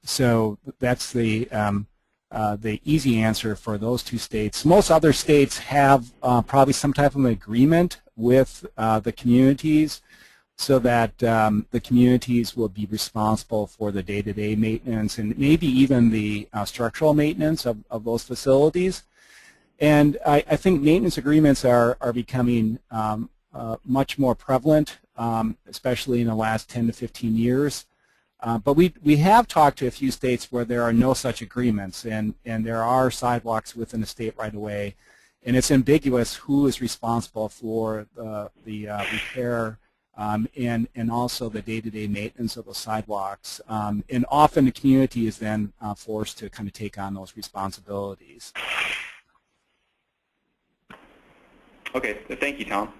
B: So that's the easy answer for those two states. Most other states have probably some type of an agreement with the communities so that the communities will be responsible for the day-to-day maintenance and maybe even the structural maintenance of those facilities. And I think maintenance agreements are becoming much more prevalent, especially in the last 10 to 15 years. But we have talked to a few states where there are no such agreements, and there are sidewalks within the state right away, and it's ambiguous who is responsible for the repair and also the day-to-day maintenance of the sidewalks. And often the community is then forced to kind of take on those responsibilities.
A: Okay, thank you, Tom.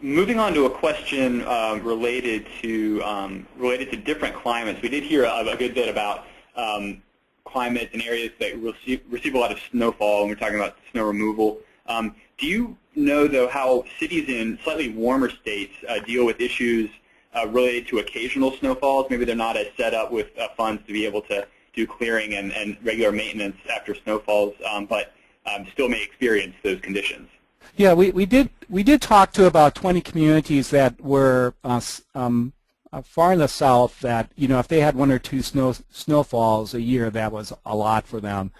A: Moving on to a question related to different climates. We did hear a good bit about climates and areas that receive a lot of snowfall, and we're talking about snow removal. Do you know, though, how cities in slightly warmer states deal with issues related to occasional snowfalls? Maybe they're not as set up with funds to be able to do clearing and regular maintenance after snowfalls, but still may experience those conditions.
B: Yeah, we did talk to about 20 communities that were far in the south that, you know, if they had one or two snowfalls a year, that was a lot for them.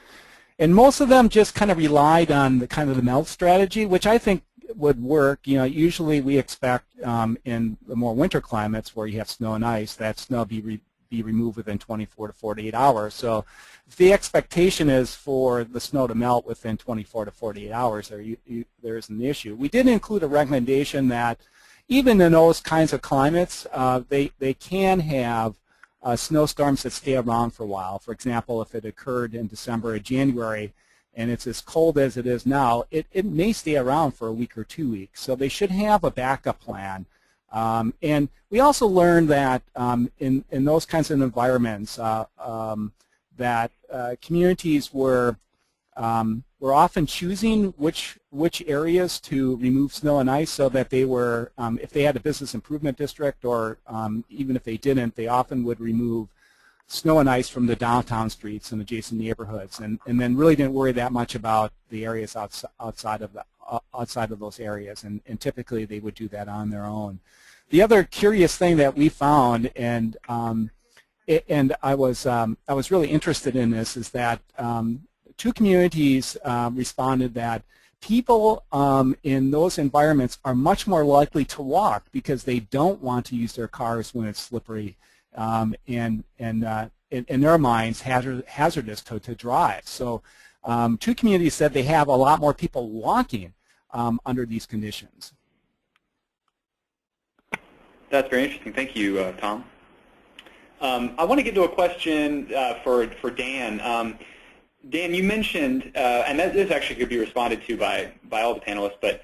B: And most of them just kind of relied on the kind of the melt strategy, which I think would work. You know, usually we expect in the more winter climates where you have snow and ice, that snow be be removed within 24 to 48 hours. So if the expectation is for the snow to melt within 24 to 48 hours, there is an issue. We did include a recommendation that even in those kinds of climates, they can have snowstorms that stay around for a while. For example, if it occurred in December or January and it's as cold as it is now, it may stay around for a week or 2 weeks. So they should have a backup plan. And we also learned that in those kinds of environments that communities were often choosing which areas to remove snow and ice, so that they were, if they had a business improvement district, or even if they didn't, they often would remove snow and ice from the downtown streets and adjacent neighborhoods, and then really didn't worry that much about the areas outside of those areas, and typically they would do that on their own. The other curious thing that we found, and I was really interested in this, is that two communities responded that people in those environments are much more likely to walk because they don't want to use their cars when it's slippery and in their minds hazardous to drive. So two communities said they have a lot more people walking under these conditions.
A: That's very interesting. Thank you, Tom. I want to get to a question for Dan. Dan, you mentioned, and this actually could be responded to by all the panelists, but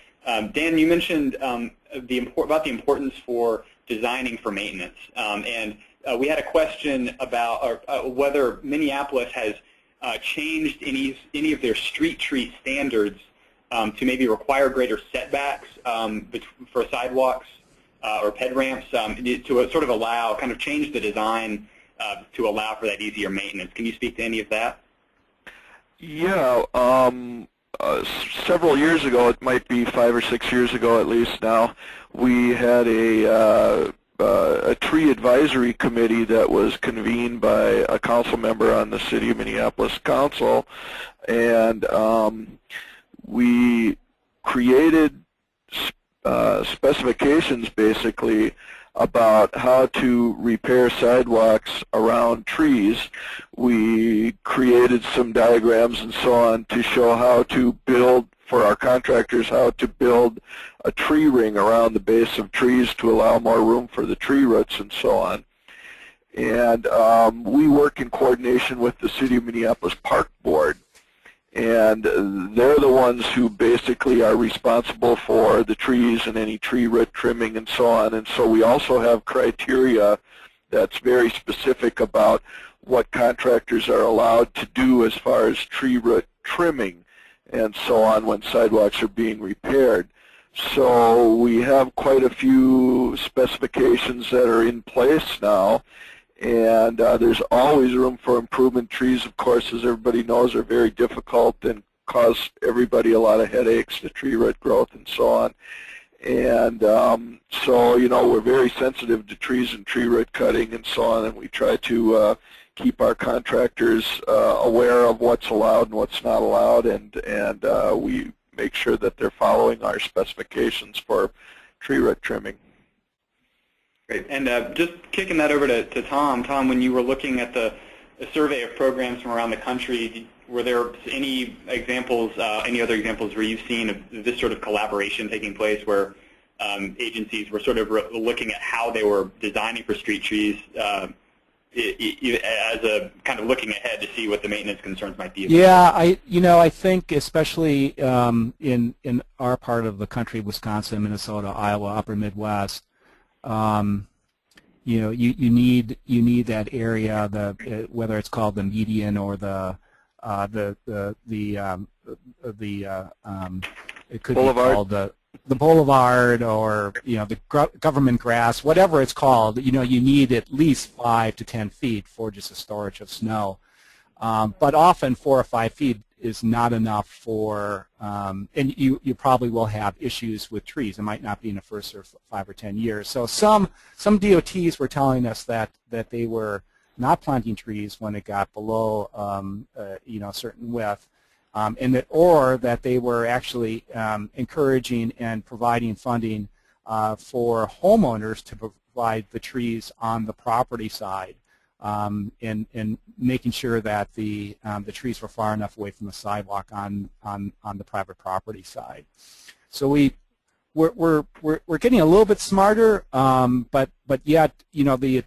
A: Dan, you mentioned about the importance for designing for maintenance. And we had a question about whether Minneapolis has changed any of their street tree standards to maybe require greater setbacks for sidewalks or ped ramps to sort of allow, kind of change the design to allow for that easier maintenance. Can you speak to any of that?
C: Yeah, several years ago, it might be 5 or 6 years ago at least now, we had a tree advisory committee that was convened by a council member on the City of Minneapolis Council, and we created specifications basically about how to repair sidewalks around trees. We created some diagrams and so on to show how to build, for our contractors, how to build a tree ring around the base of trees to allow more room for the tree roots and so on. And we work in coordination with the City of Minneapolis Park Board. And they're the ones who basically are responsible for the trees and any tree root trimming and so on. And so we also have criteria that's very specific about what contractors are allowed to do as far as tree root trimming and so on when sidewalks are being repaired. So we have quite a few specifications that are in place now. And there's always room for improvement. Trees, of course, as everybody knows, are very difficult and cause everybody a lot of headaches, the tree root growth and so on. And so, you know, we're very sensitive to trees and tree root cutting and so on, and we try to keep our contractors aware of what's allowed and what's not allowed, and we make sure that they're following our specifications for tree root trimming.
A: Great. And just kicking that over to Tom. Tom, when you were looking at a survey of programs from around the country, were there any examples, any other examples where you've seen of this sort of collaboration taking place, where agencies were sort of looking at how they were designing for street trees as a kind of looking ahead to see what the maintenance concerns might be?
B: Yeah, I think especially in our part of the country, Wisconsin, Minnesota, Iowa, Upper Midwest, you know, you need that area, whether it's called the median or it could
C: boulevard.
B: be called the boulevard, or, you know, the government grass, whatever it's called. You know, you need at least 5 to 10 feet for just a storage of snow, but often 4 or 5 feet is not enough for, and you probably will have issues with trees. It might not be in the first 5 or 10 years. So some DOTs were telling us that they were not planting trees when it got below you know, a certain width, or that they were actually encouraging and providing funding for homeowners to provide the trees on the property side. in making sure that the trees were far enough away from the sidewalk on the private property side. So we're getting a little bit smarter, but yet, you know, the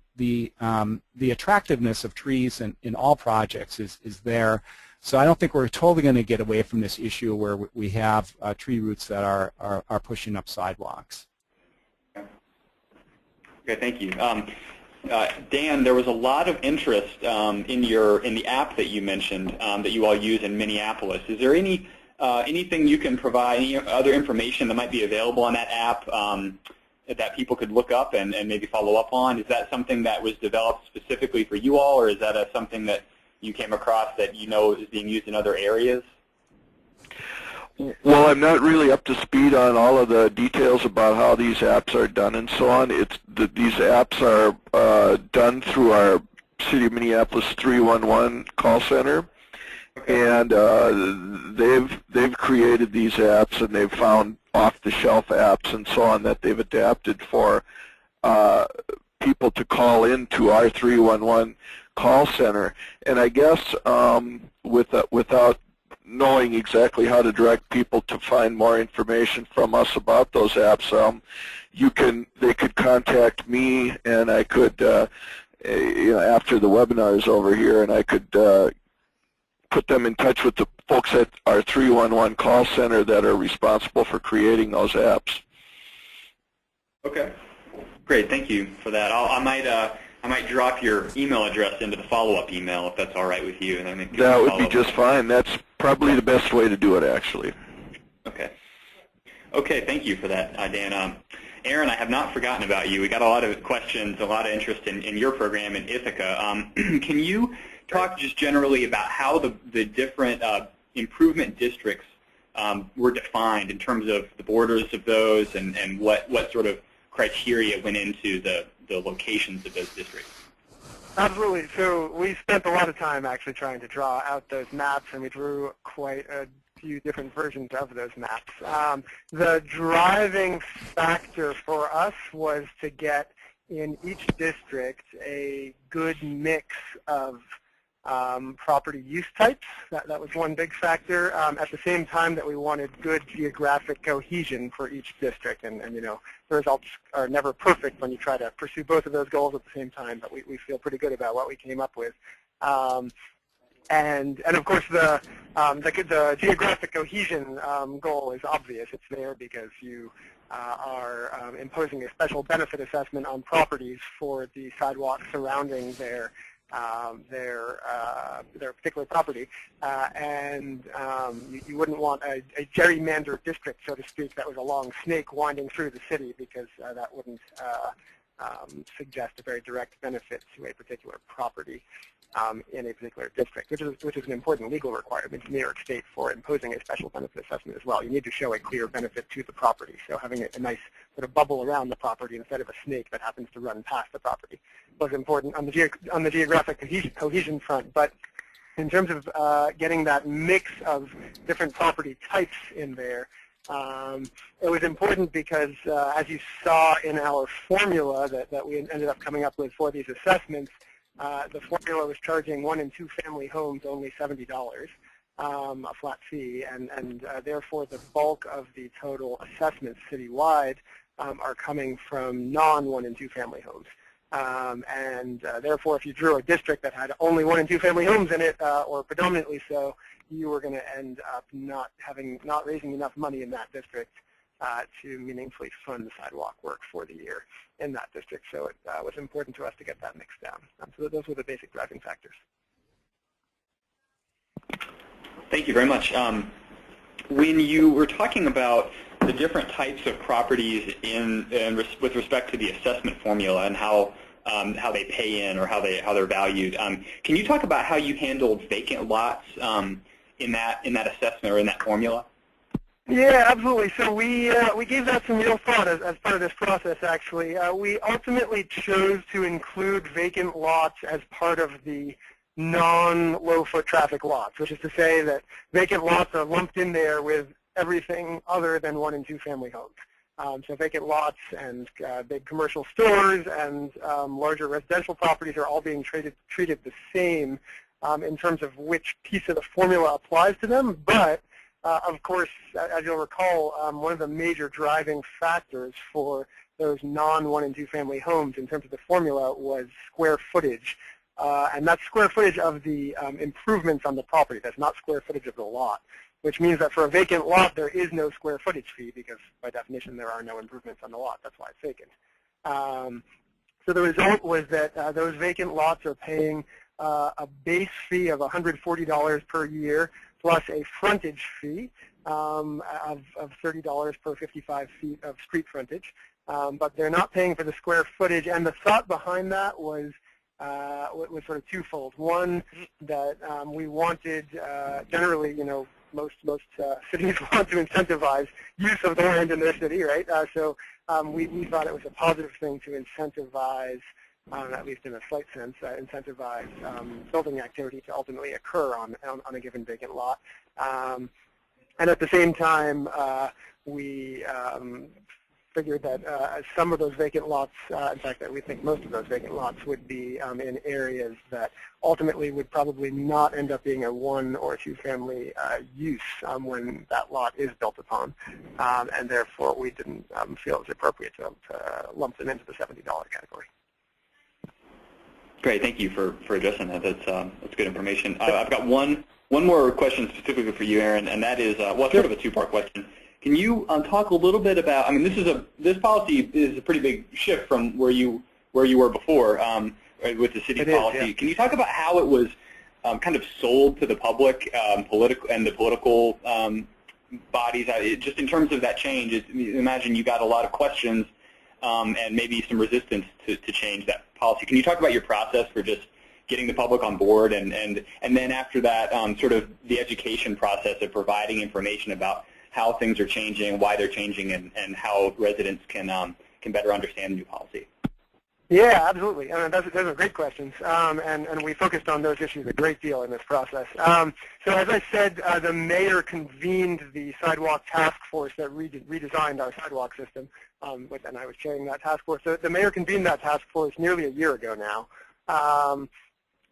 B: attractiveness of trees in all projects is there. So I don't think we're totally going to get away from this issue where we have tree roots that are pushing up sidewalks.
A: Okay, thank you. Dan, there was a lot of interest in the app that you mentioned that you all use in Minneapolis. Is there anything you can provide, any other information that might be available on that app that people could look up and maybe follow up on? Is that something that was developed specifically for you all, or is that something that you came across that you know is being used in other areas?
C: Well, I'm not really up to speed on all of the details about how these apps are done and so on. These apps are done through our City of Minneapolis 311 call center, and they've created these apps, and they've found off-the-shelf apps and so on that they've adapted for people to call into our 311 call center. And I guess without knowing exactly how to direct people to find more information from us about those apps, they could contact me, and I could, you know, after the webinar is over here, and I could put them in touch with the folks at our 311 call center that are responsible for creating those apps.
A: Okay, great. Thank you for that. I might drop your email address into the follow-up email if that's all right with you. And then
C: that would be just fine. That's probably the best way to do it, actually. Okay.
A: Okay, thank you for that, Dan. Aaron, I have not forgotten about you. We got a lot of questions, a lot of interest in your program in Ithaca. Can you talk just generally about how the different improvement districts were defined in terms of the borders of those and what sort of criteria went into the locations of those districts?
D: Absolutely. So we spent a lot of time actually trying to draw out those maps, and we drew quite a few different versions of those maps. The driving factor for us was to get in each district a good mix of property use types. That was one big factor. At the same time that we wanted good geographic cohesion for each district, and you know, the results are never perfect when you try to pursue both of those goals at the same time, but we feel pretty good about what we came up with. And of course the geographic cohesion goal is obvious. It's there because you are imposing a special benefit assessment on properties for the sidewalks surrounding their particular property, and you wouldn't want a gerrymandered district, so to speak, that was a long snake winding through the city, because that wouldn't suggest a very direct benefit to a particular property in a particular district, which is an important legal requirement in New York State for imposing a special benefit assessment as well. You need to show a clear benefit to the property, so having a nice sort of bubble around the property instead of a snake that happens to run past the property was important on the geographic cohesion front. But in terms of getting that mix of different property types in there, it was important because, as you saw in our formula that we ended up coming up with for these assessments, the formula was charging 1- and 2-family homes only $70, a flat fee, and therefore the bulk of the total assessments citywide are coming from non-1- and 2-family homes. Therefore, if you drew a district that had only 1- and 2-family homes in it, or predominantly so, you were going to end up not raising enough money in that district to meaningfully fund the sidewalk work for the year in that district. So it was important to us to get that mix down. So those were the basic driving factors.
A: Thank you very much. When you were talking about the different types of properties with respect to the assessment formula and how they pay in or how they're valued, can you talk about how you handled vacant lots in that assessment or in that formula?
D: Yeah, absolutely. So we gave that some real thought as part of this process, actually. We ultimately chose to include vacant lots as part of the non-low foot traffic lots, which is to say that vacant lots are lumped in there with everything other than 1- and 2-family homes. So vacant lots and big commercial stores and larger residential properties are all being treated the same in terms of which piece of the formula applies to them. But of course, as you'll recall, one of the major driving factors for those non-1- and 2-family homes in terms of the formula was square footage. And that's square footage of the improvements on the property. That's not square footage of the lot, which means that for a vacant lot, there is no square footage fee because, by definition, there are no improvements on the lot. That's why it's vacant. So the result was that those vacant lots are paying a base fee of $140 per year plus a frontage fee of $30 per 55 feet of street frontage. But they're not paying for the square footage. And the thought behind that was sort of twofold. One, that we wanted, generally, most cities want to incentivize use of the land in their city, right? So we thought it was a positive thing to incentivize, at least in a slight sense, incentivize building activity to ultimately occur on a given vacant lot. And at the same time, we figured that some of those vacant lots, in fact, that we think most of those vacant lots would be in areas that ultimately would probably not end up being a 1- or 2-family use when that lot is built upon. And therefore, we didn't feel it was appropriate to lump them into the $70 category.
A: Great, thank you for addressing that. That's good information. I've got one more question specifically for you, Aaron, and that is, well, sort of a two-part question. Can you talk a little bit about? I mean, this policy is a pretty big shift from where you were before with the city policy.
D: Yeah.
A: Can you talk about how it was kind of sold to the public, political bodies? Just in terms of that change, imagine you got a lot of questions and maybe some resistance to change that policy. Can you talk about your process for just getting the public on board, and then after that, sort of the education process of providing information about how things are changing, why they're changing, and how residents can better understand the new policy?
D: Yeah, absolutely. Those are great questions, and we focused on those issues a great deal in this process. So as I said, the mayor convened the sidewalk task force that redesigned our sidewalk system, and I was chairing that task force. So the mayor convened that task force nearly a year ago now.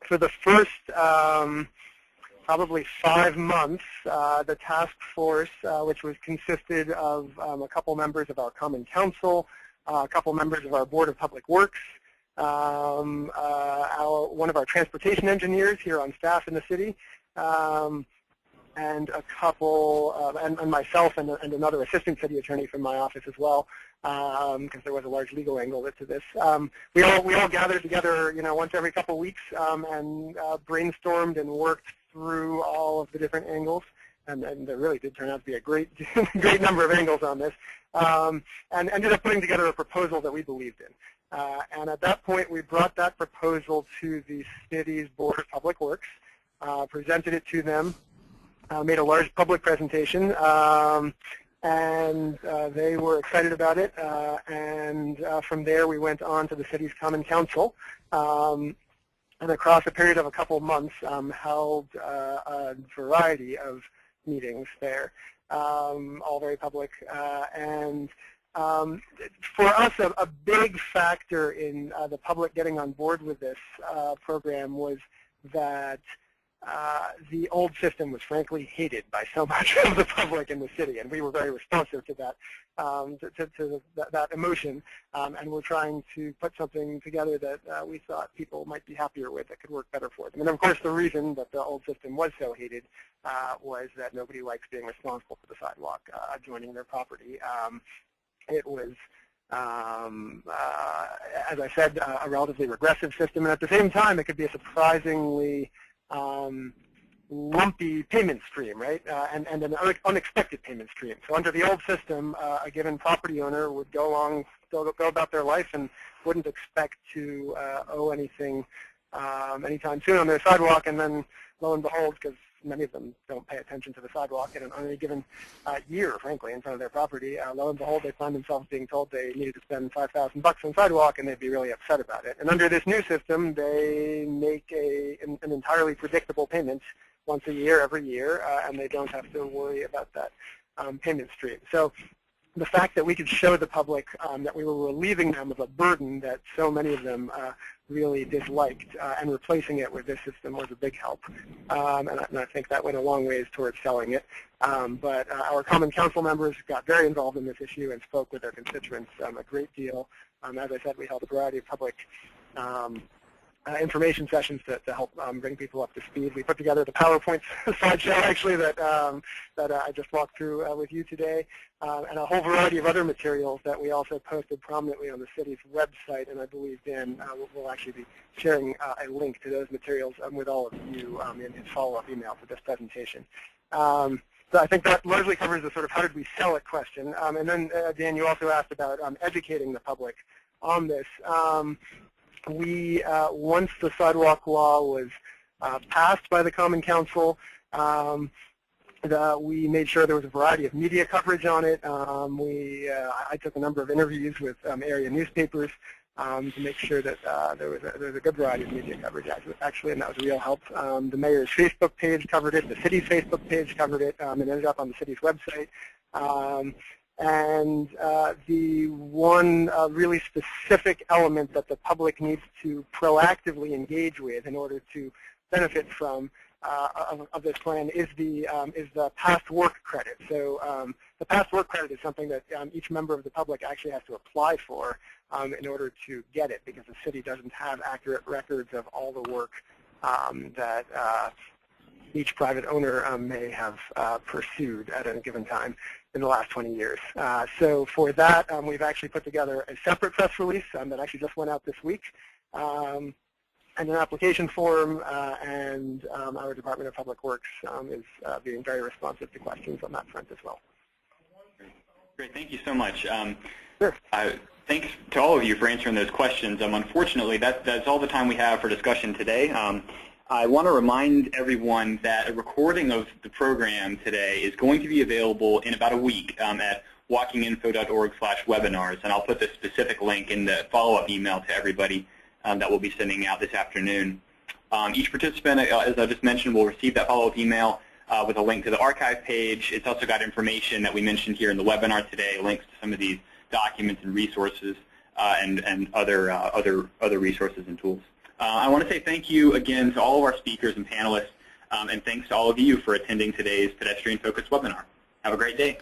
D: For the first probably 5 months, the task force, which consisted of a couple members of our Common Council, a couple members of our Board of Public Works, one of our transportation engineers here on staff in the city, and a couple, and myself and another assistant city attorney from my office as well, because there was a large legal angle to this. We all gathered together, once every couple weeks and brainstormed and worked through all of the different angles, and there really did turn out to be a great number of angles on this, and ended up putting together a proposal that we believed in. And at that point, we brought that proposal to the city's Board of Public Works, presented it to them, made a large public presentation, and they were excited about it. And from there, we went on to the city's Common Council, and across a period of a couple of months, held a variety of meetings there, all very public. And for us, a big factor in the public getting on board with this program was that the old system was frankly hated by so much of the public in the city, and we were very responsive to that, that emotion, and we're trying to put something together that we thought people might be happier with, that could work better for them. And of course, the reason that the old system was so hated was that nobody likes being responsible for the sidewalk adjoining their property. It was, as I said, a relatively regressive system, and at the same time, it could be a surprisingly lumpy payment stream, right? And an unexpected payment stream. So under the old system, a given property owner would go about their life and wouldn't expect to owe anything anytime soon on their sidewalk, and then lo and behold, because many of them don't pay attention to the sidewalk on any given year, frankly, in front of their property, lo and behold, they find themselves being told they needed to spend $5,000 on sidewalk, and they'd be really upset about it. And under this new system, they make an entirely predictable payment once a year, every year, and they don't have to worry about that payment stream. So the fact that we could show the public that we were relieving them of a burden that so many of them really disliked, and replacing it with this system was a big help. And I think that went a long ways towards selling it. But our Common Council members got very involved in this issue and spoke with their constituents a great deal. As I said, we held a variety of public information sessions to help bring people up to speed. We put together the PowerPoint slideshow, actually, that I just walked through with you today, and a whole variety of other materials that we also posted prominently on the city's website. And I believe Dan will actually be sharing a link to those materials with all of you in his follow-up email for this presentation. So I think that largely covers the sort of how did we sell it question. And then, Dan, you also asked about educating the public on this. Once the sidewalk law was passed by the Common Council, we made sure there was a variety of media coverage on it. I took a number of interviews with area newspapers to make sure that there was a good variety of media coverage, actually, and that was a real help. The mayor's Facebook page covered it. The city's Facebook page covered it. It ended up on the city's website. And the one really specific element that the public needs to proactively engage with in order to benefit from of this plan is the past work credit. So the past work credit is something that each member of the public actually has to apply for in order to get it, because the city doesn't have accurate records of all the work that each private owner may have pursued at a given time in the last 20 years. So for that, we've actually put together a separate press release that actually just went out this week, and an application form, and our Department of Public Works is being very responsive to questions on that front as well.
A: Great, thank you so much.
D: Sure.
A: Thanks to all of you for answering those questions. Unfortunately, that's all the time we have for discussion today. I want to remind everyone that a recording of the program today is going to be available in about a week at walkinginfo.org/webinars, and I'll put the specific link in the follow-up email to everybody that we'll be sending out this afternoon. Each participant, as I just mentioned, will receive that follow-up email with a link to the archive page. It's also got information that we mentioned here in the webinar today, links to some of these documents and resources and other resources and tools. I want to say thank you again to all of our speakers and panelists, and thanks to all of you for attending today's Pedestrian Focused webinar. Have a great day.